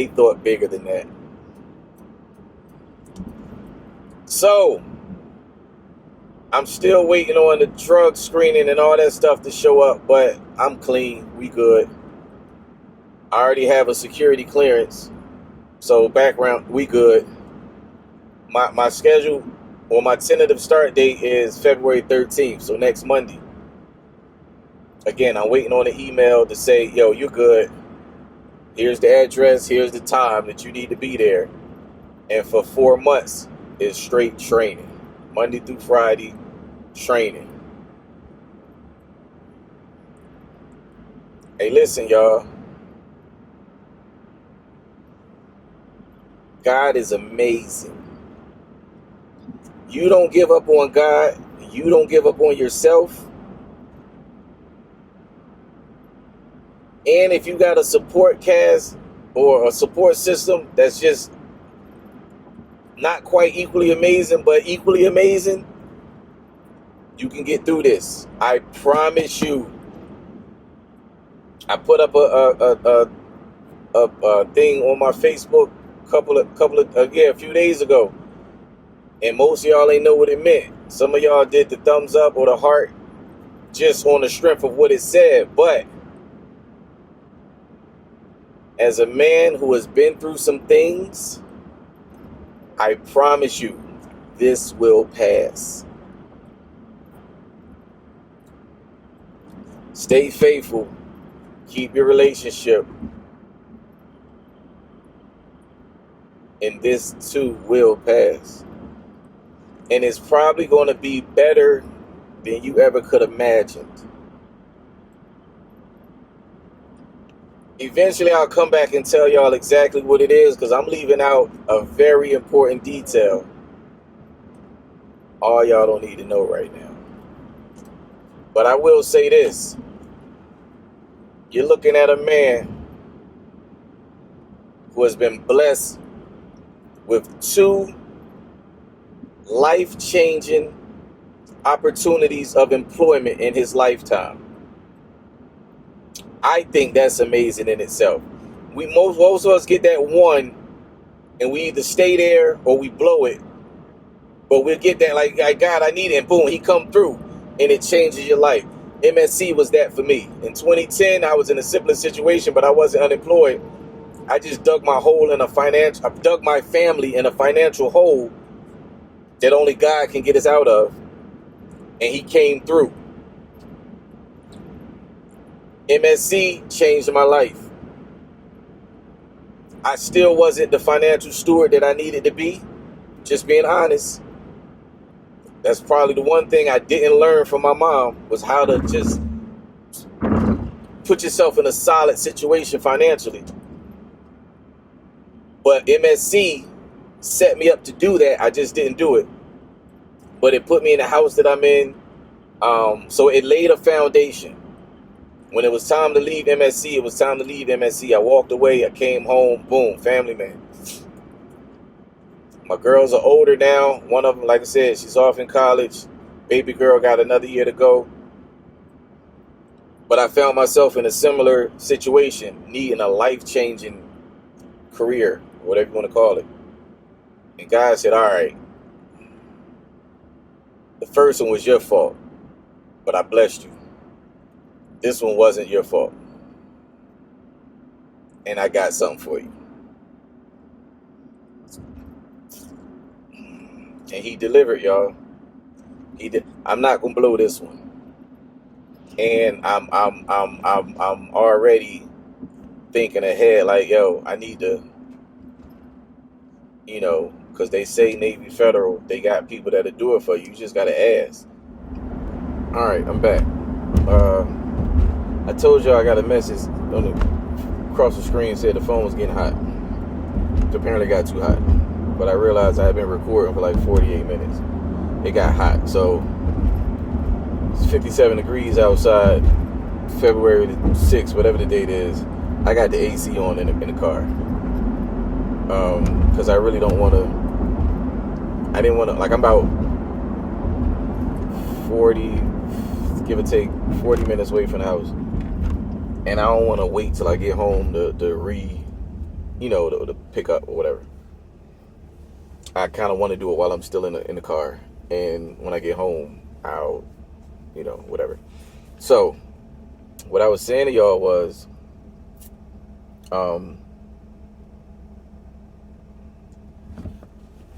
[SPEAKER 1] thought bigger than that. So, I'm still waiting on the drug screening and all that stuff to show up, but I'm clean. We good. I already have a security clearance. So, background, we good. My schedule, or my tentative start date is February 13th, so next Monday. Again, I'm waiting on an email to say, yo, you're good. Here's the address. Here's the time that you need to be there. And for 4 months, it's straight training. Monday through Friday, training. Hey, listen, y'all. God is amazing. You don't give up on God. You don't give up on yourself. And if you got a support cast or a support system that's just not quite equally amazing, but equally amazing, you can get through this. I promise you. I put up a thing on my Facebook a few days ago, and most of y'all ain't know what it meant. Some of y'all did the thumbs up or the heart just on the strength of what it said. But as a man who has been through some things, I promise you, this will pass. Stay faithful. Keep your relationship. And this too will pass. And it's probably going to be better than you ever could have imagined. Eventually, I'll come back and tell y'all exactly what it is, because I'm leaving out a very important detail. All y'all don't need to know right now. But I will say this. You're looking at a man who has been blessed with 2 life-changing opportunities of employment in his lifetime. I think that's amazing in itself. Most of us get that one, and we either stay there or we blow it. But we'll get that like God, I need it, and boom, he come through, and it changes your life. MSC was that for me. In 2010, I was in a similar situation, but I wasn't unemployed. I just dug my family in a financial hole that only God can get us out of. And he came through. MSC changed my life. I still wasn't the financial steward that I needed to be. Just being honest. That's probably the one thing I didn't learn from my mom, was how to just put yourself in a solid situation financially. But MSC set me up to do that. I just didn't do it. But it put me in the house that I'm in. So it laid a foundation. When it was time to leave MSC, it was time to leave MSC. I walked away. I came home. Boom, family man. My girls are older now. One of them, like I said, she's off in college. Baby girl got another year to go. But I found myself in a similar situation, needing a life-changing career, whatever you want to call it. And God said, all right, the first one was your fault, but I blessed you. This one wasn't your fault. And I got something for you. And he delivered, y'all. He did. I'm not gonna blow this one. And I'm already thinking ahead, like, yo, I need to, because they say Navy Federal, they got people that'll do it for you. You just gotta ask. All right, I'm back. I told y'all I got a message across the screen said the phone was getting hot. It apparently got too hot. But I realized I had been recording for like 48 minutes. It got hot. So it's 57 degrees outside, February the 6th, whatever the date is. I got the AC on in the car. Because I really don't want to, I didn't want to, like, I'm about 40, give or take 40 minutes away from the house. And I don't want to wait till I get home to pick up or whatever. I kind of want to do it while I'm still in the car. And when I get home, I'll, whatever. So, what I was saying to y'all was,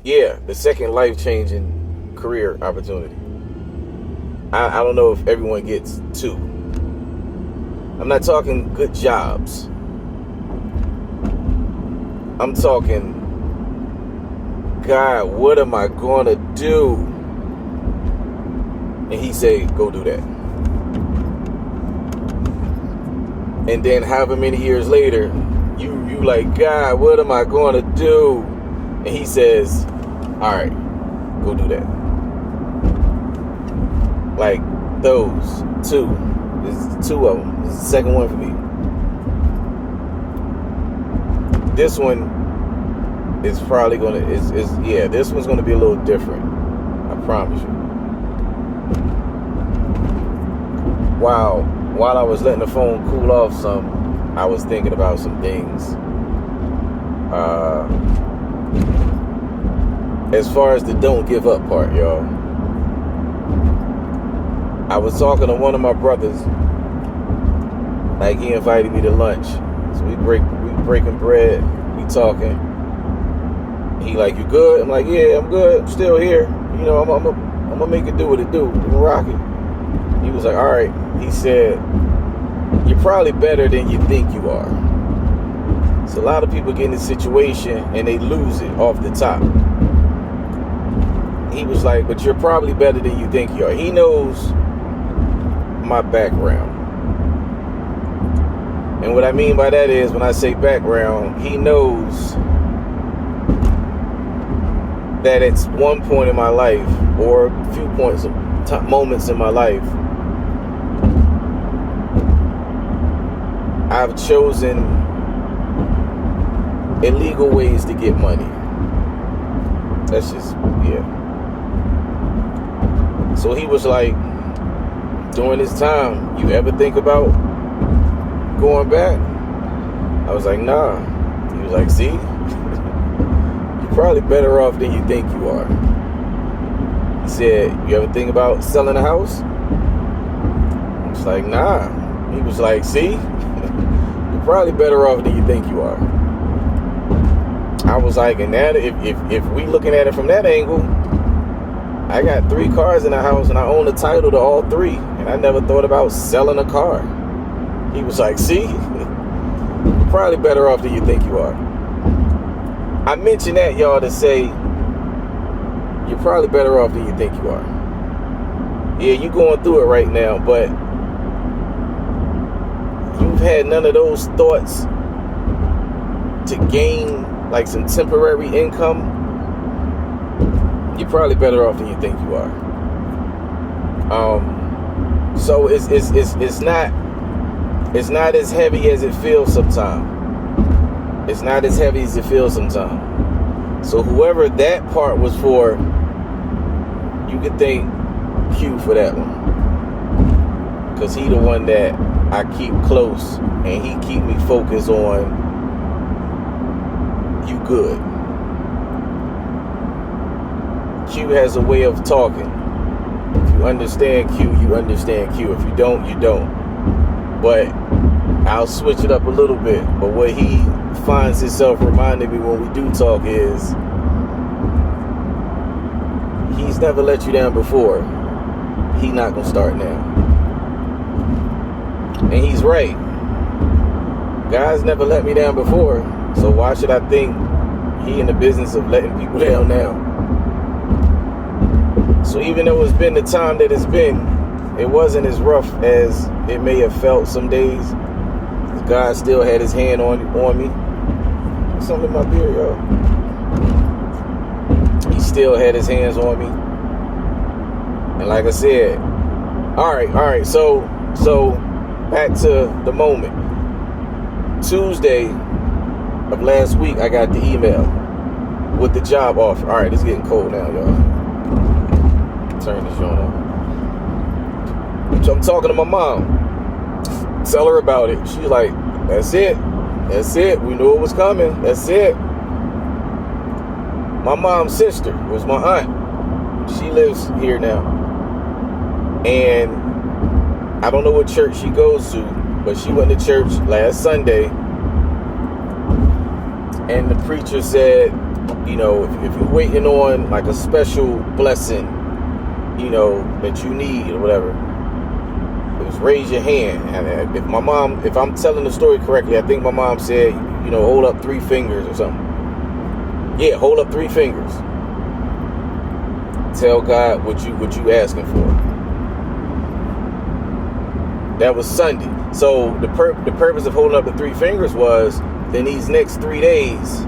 [SPEAKER 1] the second life-changing career opportunity. I don't know if everyone gets 2. I'm not talking good jobs. I'm talking, God, what am I going to do? And he said, go do that. And then however many years later, you like, God, what am I going to do? And he says, all right, go do that. Like those 2. There's 2 of them. This is the second one for me. this one is probably gonna this one's gonna be a little different. I promise you. While I was letting the phone cool off some, I was thinking about some things. As far as the don't give up part, y'all. I was talking to one of my brothers. Like, he invited me to lunch. So we breaking bread, we talking. He like, you good? I'm like, yeah, I'm good. I'm still here. You know, I'm gonna make it do what it do. I'm gonna rock it. He was like, all right. He said, you're probably better than you think you are. So a lot of people get in this situation and they lose it off the top. He was like, but you're probably better than you think you are. He knows my background. And what I mean by that is, when I say background, he knows that at one point in my life, or a few moments in my life, I've chosen illegal ways to get money. That's just, yeah. So he was like, during this time, you ever think about going back? I was like, nah. He was like, see, you're probably better off than you think you are. He said, you ever think about selling a house? I was like, nah. He was like, see, you're probably better off than you think you are. I was like, and that if we looking at it from that angle, I got 3 cars in the house and I own the title to all 3, and I never thought about selling a car. He was like, see, you're probably better off than you think you are. I mention that, y'all, to say you're probably better off than you think you are. Yeah, you're going through it right now, but you've had none of those thoughts to gain like some temporary income. You're probably better off than you think you are. So it's not as heavy as it feels sometimes. It's not as heavy as it feels sometimes. So whoever that part was for, you could thank Q for that one, because he the one that I keep close, and he keep me focused on you good. Q has a way of talking. If you understand Q, you understand Q. If you don't, you don't. But I'll switch it up a little bit. But what he finds himself reminding me when we do talk is, he's never let you down before. He's not gonna start now. And he's right. God's never let me down before. So why should I think he in the business of letting people down now? So even though it's been the time that it's been, it wasn't as rough as it may have felt some days. God still had his hand on me. Something in my beard, y'all. He still had his hands on me. And like I said, all right. So back to the moment. Tuesday of last week, I got the email with the job offer. All right, it's getting cold now, y'all. Turn this joint on. So I'm talking to my mom. Tell her about it. She's like, that's it. We knew it was coming. That's it. My mom's sister was my aunt. She lives here now. And I don't know what church she goes to, but she went to church last Sunday. And the preacher said, you know, if you're waiting on like a special blessing, you know, that you need or whatever, it was raise your hand. And if I'm telling the story correctly, I think my mom said, you know, hold up 3 fingers or something. Yeah, hold up 3 fingers. Tell God what you asking for. That was Sunday. So the purpose of holding up the 3 fingers was, then these next 3 days,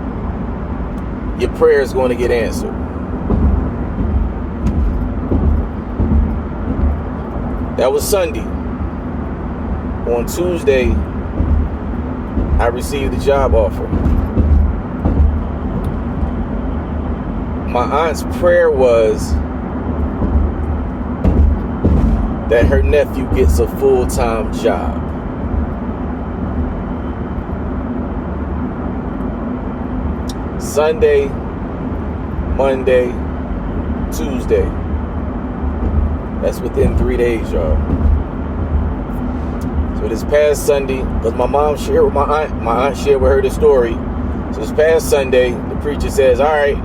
[SPEAKER 1] your prayer is going to get answered. That was Sunday. On Tuesday, I received the job offer. my aunt's prayer was that her nephew gets a full-time job. Sunday, Monday, Tuesday. That's within 3 days, y'all. So this past Sunday, because my mom shared with my aunt shared with her the story. So this past Sunday, the preacher says, all right,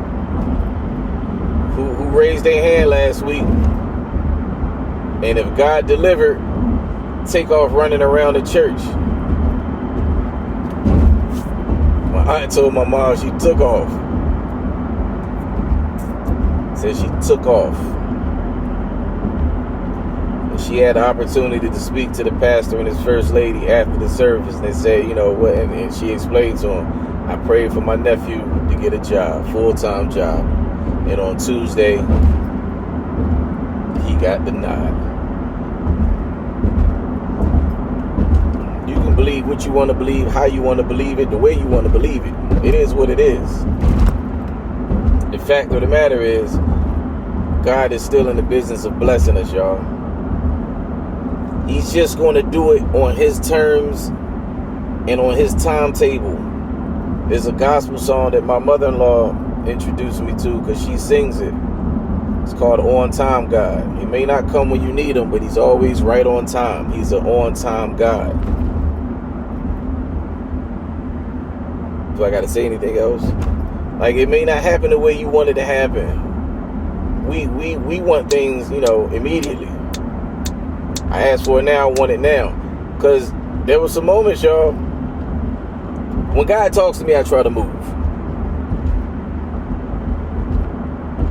[SPEAKER 1] who raised their hand last week? And if God delivered, take off running around the church. My aunt told my mom she took off. Said she took off. And she had the opportunity to speak to the pastor and his first lady after the service. And they said, you know what? And she explained to him, I prayed for my nephew to get a job, full-time job. And on Tuesday, he got the nod. You can believe what you want to believe, how you want to believe it, the way you want to believe it. It is what it is. The fact of the matter is, God is still in the business of blessing us, y'all. He's just going to do it on his terms and on his timetable. There's a gospel song that my mother-in-law introduced me to because she sings it. It's called On Time God. He may not come when you need him, but he's always right on time. He's an on-time God. Do I got to say anything else? Like, it may not happen the way you want it to happen. We want things, you know, immediately. I asked for it now, I want it now. Because there were some moments, y'all, when God talks to me, I try to move.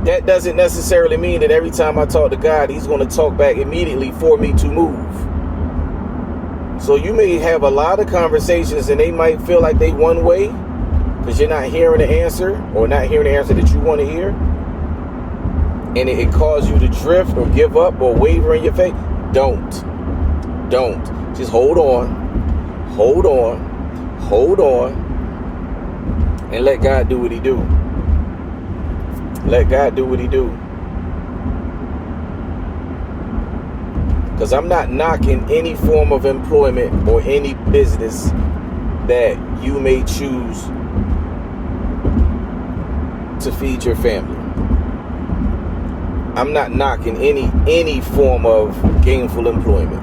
[SPEAKER 1] That doesn't necessarily mean that every time I talk to God, he's going to talk back immediately for me to move. So you may have a lot of conversations and they might feel like they one way because you're not hearing the answer or not hearing the answer that you want to hear. And it causes you to drift or give up or waver in your faith. Don't. Just hold on, and let God do what he do. Let God do what he do. Because I'm not knocking any form of employment or any business that you may choose to feed your family. I'm not knocking any form of gainful employment.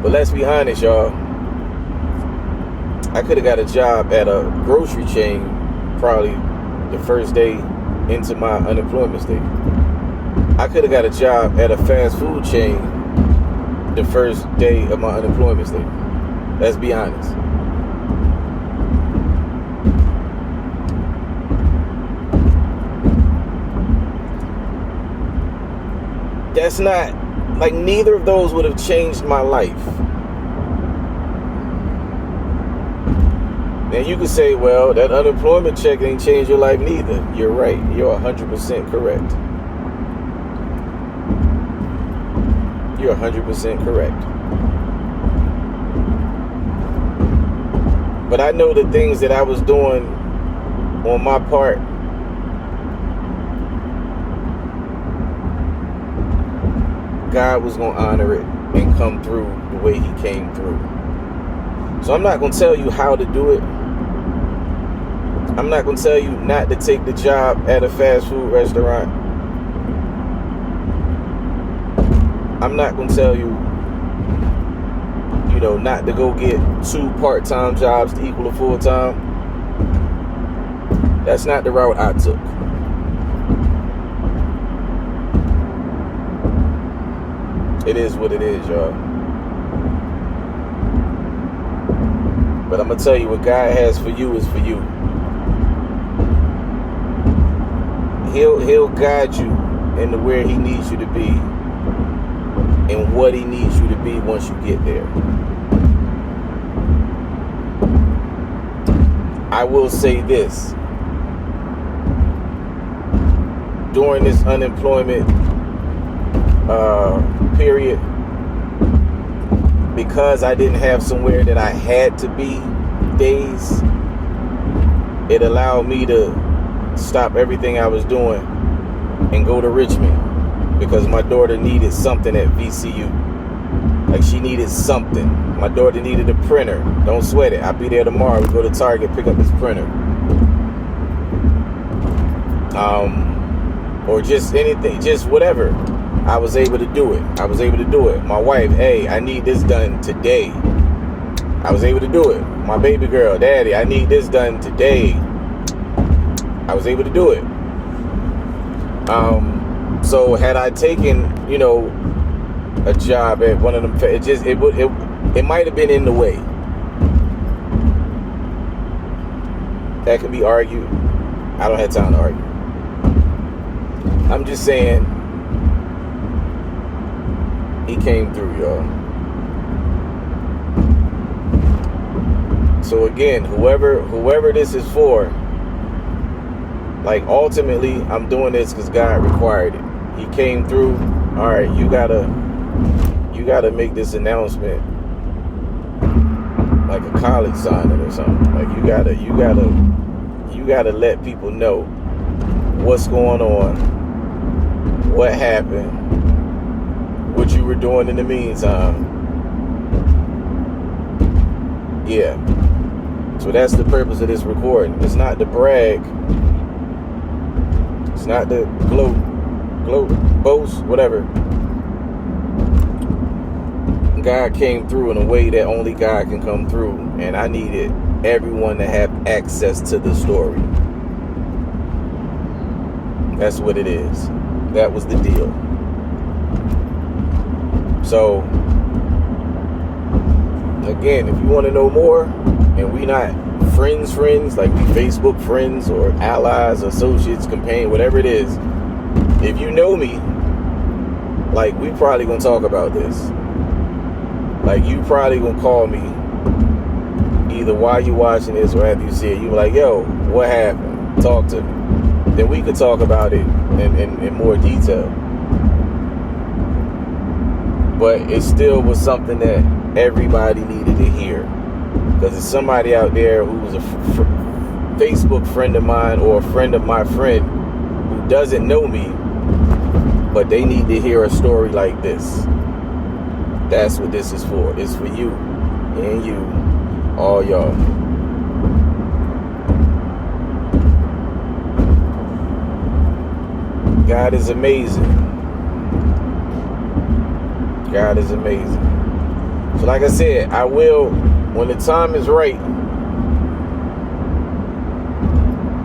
[SPEAKER 1] But let's be honest, y'all. I could have got a job at a grocery chain probably the first day into my unemployment state. I could have got a job at a fast food chain the first day of my unemployment state. Let's be honest. That's not, like, neither of those would have changed my life. Now you could say, well, that unemployment check ain't changed your life neither. You're right. You're 100% correct. You're 100% correct. But I know the things that I was doing on my part, God was going to honor it and come through the way he came through. So I'm not going to tell you how to do it. I'm not going to tell you not to take the job at a fast food restaurant. I'm not going to tell you, not to go get 2 part-time jobs to equal a full-time. That's not the route I took. It is what it is, y'all. But I'm going to tell you, what God has for you is for you. He'll guide you into where he needs you to be and what he needs you to be once you get there. I will say this. During this unemployment period, because I didn't have somewhere that I had to be days, it allowed me to stop everything I was doing and go to Richmond because my daughter needed something at VCU. Like, she needed something. My daughter needed a printer. Don't sweat it. I'll be there tomorrow. We go to Target, pick up this printer. Or just anything, just whatever. I was able to do it. My wife, hey, I need this done today. I was able to do it. My baby girl, daddy, I need this done today. I was able to do it. So had I taken, a job at one of them, it might have been in the way. That can be argued. I don't have time to argue. I'm just saying, he came through, y'all. So again, whoever this is for, like, ultimately, I'm doing this because God required it. He came through. All right, you gotta make this announcement like a college signing or something. Like, you gotta let people know what's going on, what happened, what you were doing in the meantime. Yeah. So that's the purpose of this recording. It's not to brag. It's not to gloat, boast, whatever. God came through in a way that only God can come through, and I needed everyone to have access to the story. That's what it is. That was the deal. So, again, if you want to know more, and we not friends, like we Facebook friends or allies, associates, companions, whatever it is, if you know me, like, we probably gonna talk about this. Like, you probably gonna call me either while you watching this or after you see it. You like, yo, what happened? Talk to me. Then we could talk about it in more detail. But it still was something that everybody needed to hear. Because there's somebody out there who's a Facebook friend of mine or a friend of my friend who doesn't know me, but they need to hear a story like this. That's what this is for. It's for you and you, all y'all. God is amazing. God is amazing. So like I said, I will, when the time is right,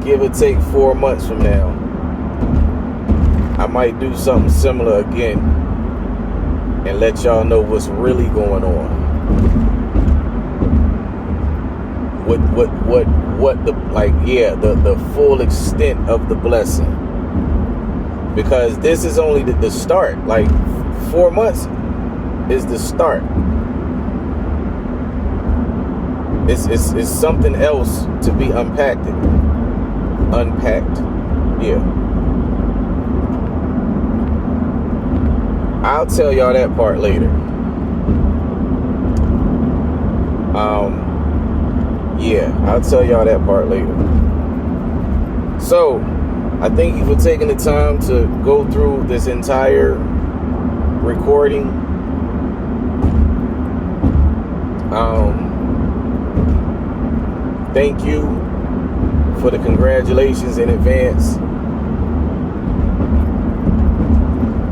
[SPEAKER 1] give or take 4 months from now, I might do something similar again and let y'all know what's really going on. What the full extent of the blessing. Because this is only the start. Like, 4 months is the start. It's something else to be unpacked. Yeah. I'll tell y'all that part later. Yeah, I'll tell y'all that part later. So, I thank you for taking the time to go through this entire recording. Thank you for the congratulations in advance.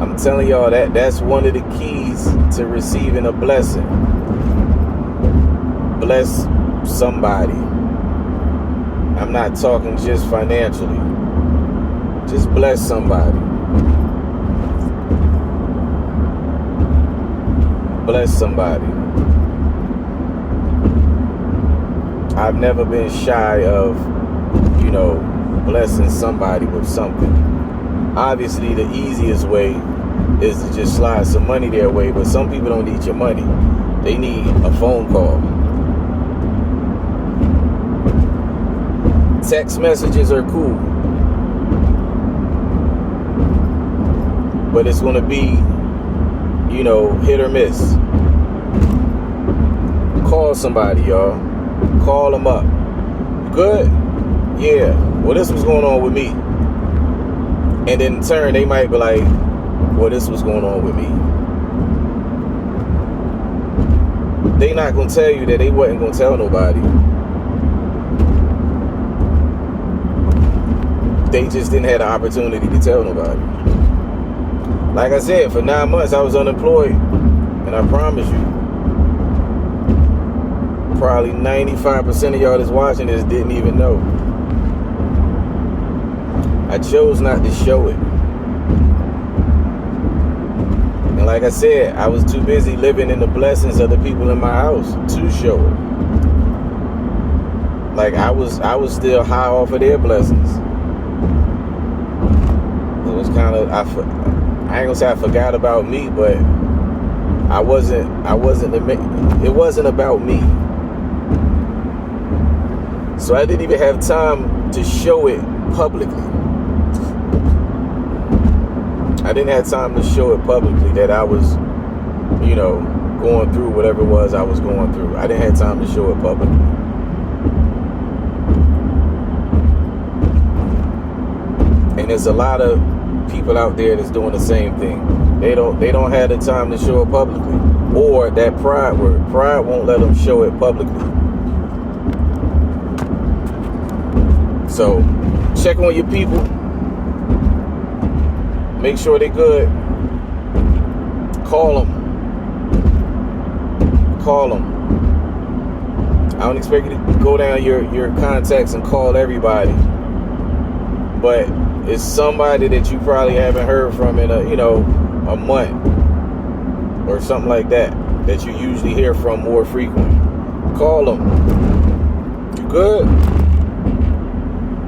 [SPEAKER 1] I'm telling y'all that's one of the keys to receiving a blessing. Bless somebody. I'm not talking just financially. Just bless somebody. Bless somebody. I've never been shy of, blessing somebody with something. Obviously, the easiest way is to just slide some money their way, but some people don't need your money. They need a phone call. Text messages are cool, but it's going to be, hit or miss. Call somebody, y'all. Call them up. Good? yeah, well, this was going on with me. And then in turn, they might be like, well, this was going on with me. They not going to tell you that they wasn't going to tell nobody. They just didn't have the opportunity to tell nobody. Like I said, for 9 months, I was unemployed. And I promise you, probably 95% of y'all that's watching this didn't even know. I chose not to show it. And like I said, I was too busy living in the blessings of the people in my house to show it. Like I was still high off of their blessings. It was kind of, I ain't gonna say I forgot about me, but it wasn't about me. So I didn't even have time to show it publicly. I didn't have time to show it publicly that I was, going through whatever it was I was going through. I didn't have time to show it publicly. And there's a lot of people out there that's doing the same thing. They don't have the time to show it publicly. Or that pride won't let them show it publicly. So check on your people. Make sure they're good. Call them. I don't expect you to go down your contacts and call everybody. But it's somebody that you probably haven't heard from in a month or something like that you usually hear from more frequently. Call them. You good?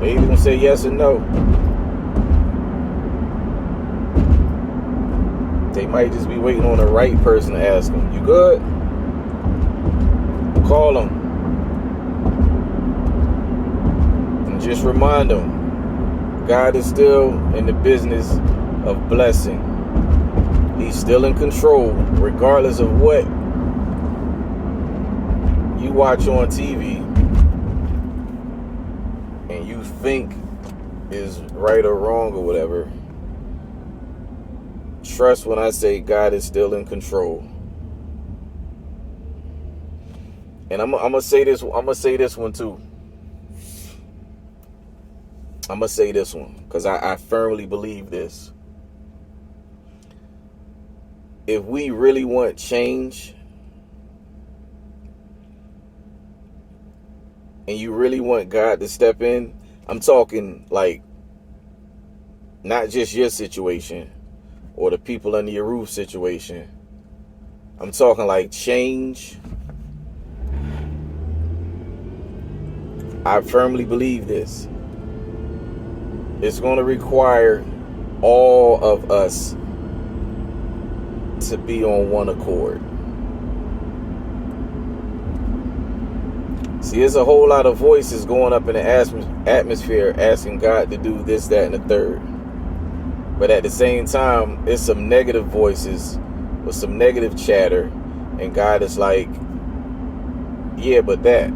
[SPEAKER 1] They either gonna say yes or no. They might just be waiting on the right person to ask them. You good? Call them. And just remind them, God is still in the business of blessing. He's still in control, regardless of what you watch on TV and you think is right or wrong or whatever. Trust when I say God is still in control. And I'm gonna say this. I'm gonna say this one too. I'm gonna say this one because I firmly believe this. If we really want change, and you really want God to step in, I'm talking like not just your situation or the people under your roof situation. I'm talking like change. I firmly believe this. It's going to require all of us to be on one accord. See, there's a whole lot of voices going up in the atmosphere asking God to do this, that, and the third. But at the same time, there's some negative voices with some negative chatter. And God is like, yeah, but that.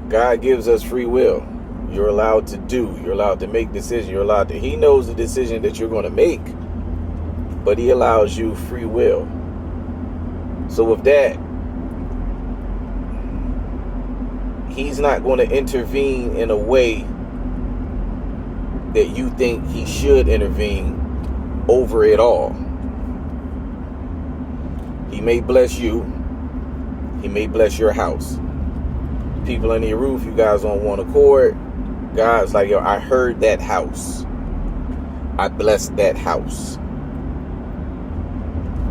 [SPEAKER 1] God gives us free will. You're allowed to do. You're allowed to make decisions. You're allowed to. He knows the decision that you're going to make. But he allows you free will. So with that, he's not going to intervene in a way that you think he should intervene over it all. He may bless you. He may bless your house. People under your roof, you guys on one accord. God's like, yo, I heard that house. I blessed that house.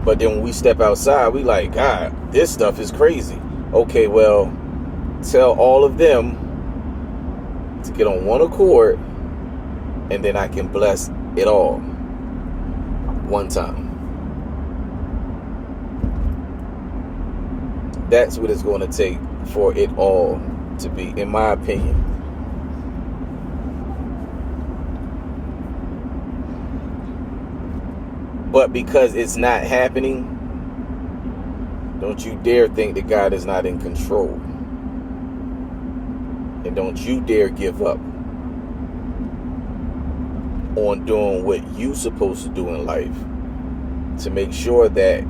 [SPEAKER 1] But then when we step outside, we like, God, this stuff is crazy. Okay, well, tell all of them to get on one accord, and then I can bless it all one time. That's what it's going to take for it all to be, in my opinion. But because it's not happening, don't you dare think that God is not in control. And don't you dare give up on doing what you supposed to do in life to make sure that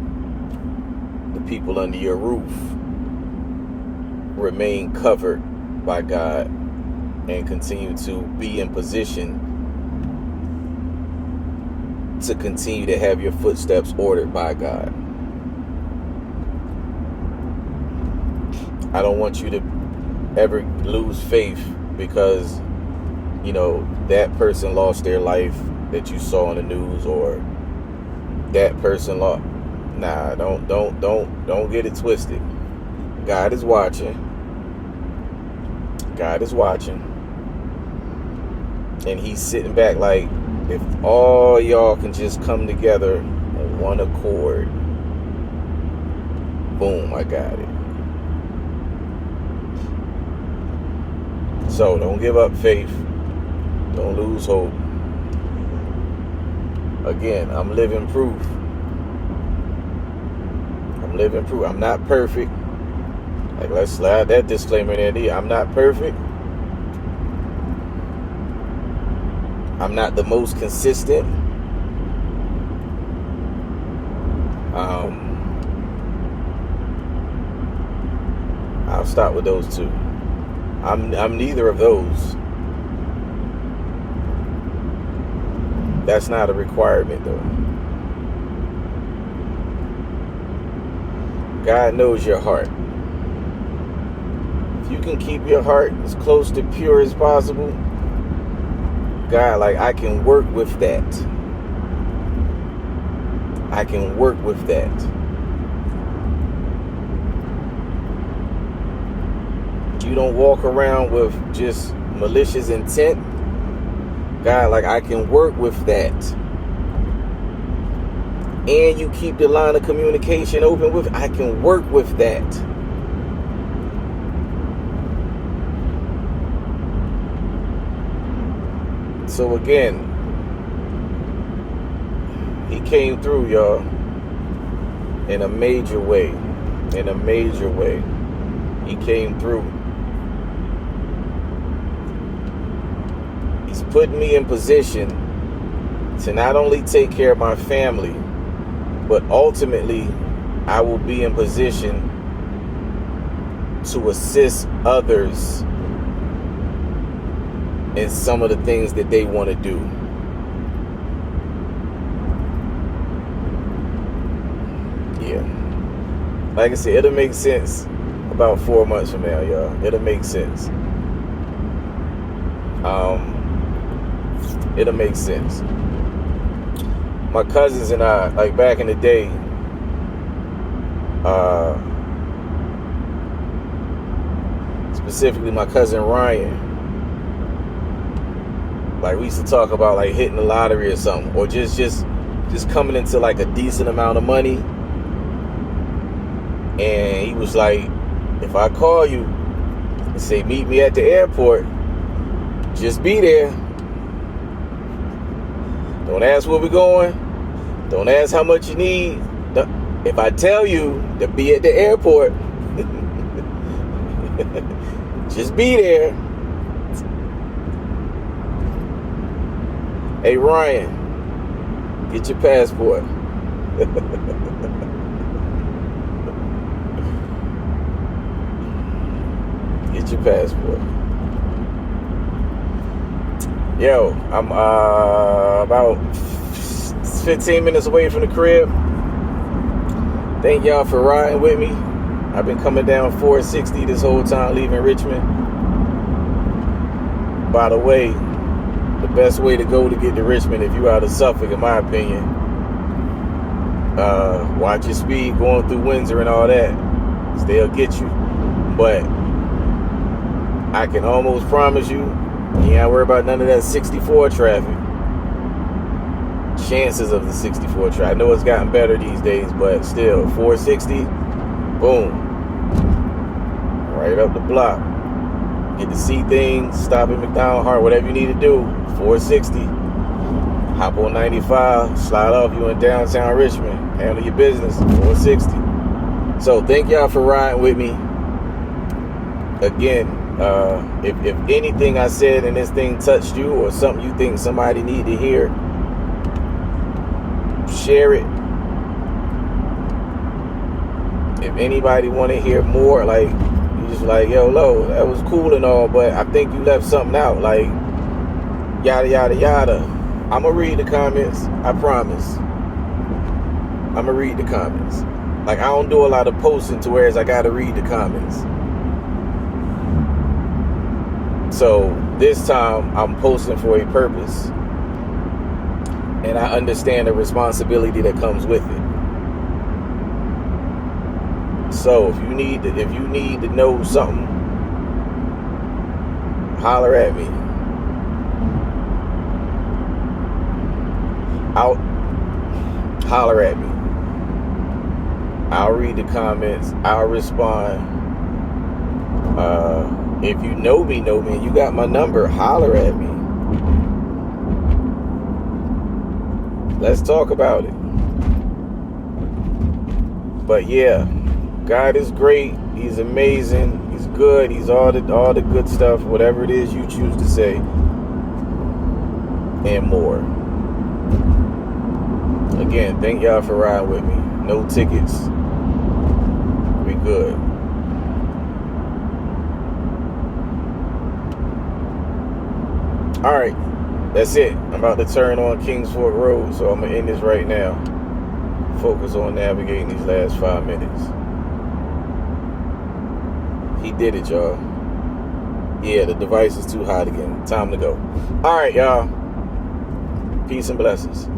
[SPEAKER 1] the people under your roof remain covered by God and continue to be in position to continue to have your footsteps ordered by God. I don't want you to ever lose faith because, you know, that person lost their life that you saw on the news, or that person lost. Nah, don't get it twisted. God is watching. God is watching. And he's sitting back like, if all y'all can just come together on one accord, boom, I got it. So don't give up faith. Don't lose hope. Again, I'm living proof. I'm living proof. I'm not perfect. Like, let's slide that disclaimer in there. I'm not perfect. I'm not the most consistent. I'll start with those two. I'm neither of those. That's not a requirement, though. God knows your heart. If you can keep your heart as close to pure as possible, God, like, I can work with that. I can work with that. You don't walk around with just malicious intent. God, like, I can work with that. And you keep the line of communication open with, I can work with that. So again, he came through, y'all, in a major way. In a major way. He came through. He's putting me in position to not only take care of my family, but ultimately I will be in position to assist others in some of the things that they want to do. Yeah. Like I said, it'll make sense about 4 months from now, y'all. It'll make sense. It'll make sense. My cousins and I, like back in the day, specifically my cousin Ryan, like, we used to talk about like hitting the lottery or something, or just coming into like a decent amount of money. And he was like, if I call you and say meet me at the airport, just be there. Don't ask where we're going. Don't ask how much you need. If I tell you to be at the airport, just be there. Hey, Ryan, get your passport. Get your passport. Yo, I'm about 15 minutes away from the crib. Thank y'all for riding with me. I've been coming down 460 this whole time leaving Richmond. By the way, the best way to go to get to Richmond, if you're out of Suffolk, in my opinion, watch your speed going through Windsor and all that. They'll get you. But I can almost promise you, you ain't gotta worry about none of that 64 traffic. Chances of the 64 traffic. I know it's gotten better these days, but still, 460, boom. Right up the block. Get to see things, stop at McDonald's, Hart, whatever you need to do. 460. Hop on 95, slide off, you in downtown Richmond. Handle your business, 460. So thank y'all for riding with me. Again, If anything I said in this thing touched you, or something you think somebody need to hear, share it. If anybody want to hear more, like, you just like, yo, Lo, that was cool and all, but I think you left something out, like, yada, yada, yada. I'm going to read the comments. I promise. I'm going to read the comments. Like, I don't do a lot of posting to whereas I got to read the comments. So this time I'm posting for a purpose. And I understand the responsibility that comes with it. So if you need to know something, holler at me. Holler at me. I'll read the comments. I'll respond. If you know me, and you got my number, holler at me. Let's talk about it. But yeah, God is great. He's amazing. He's good. He's all the good stuff, whatever it is you choose to say, and more. Again, thank y'all for riding with me. No tickets. We good. Alright, that's it. I'm about to turn on Kings Fork Road, so I'm going to end this right now. Focus on navigating these last 5 minutes. He did it, y'all. Yeah, the device is too hot again. Time to go. Alright, y'all. Peace and blessings.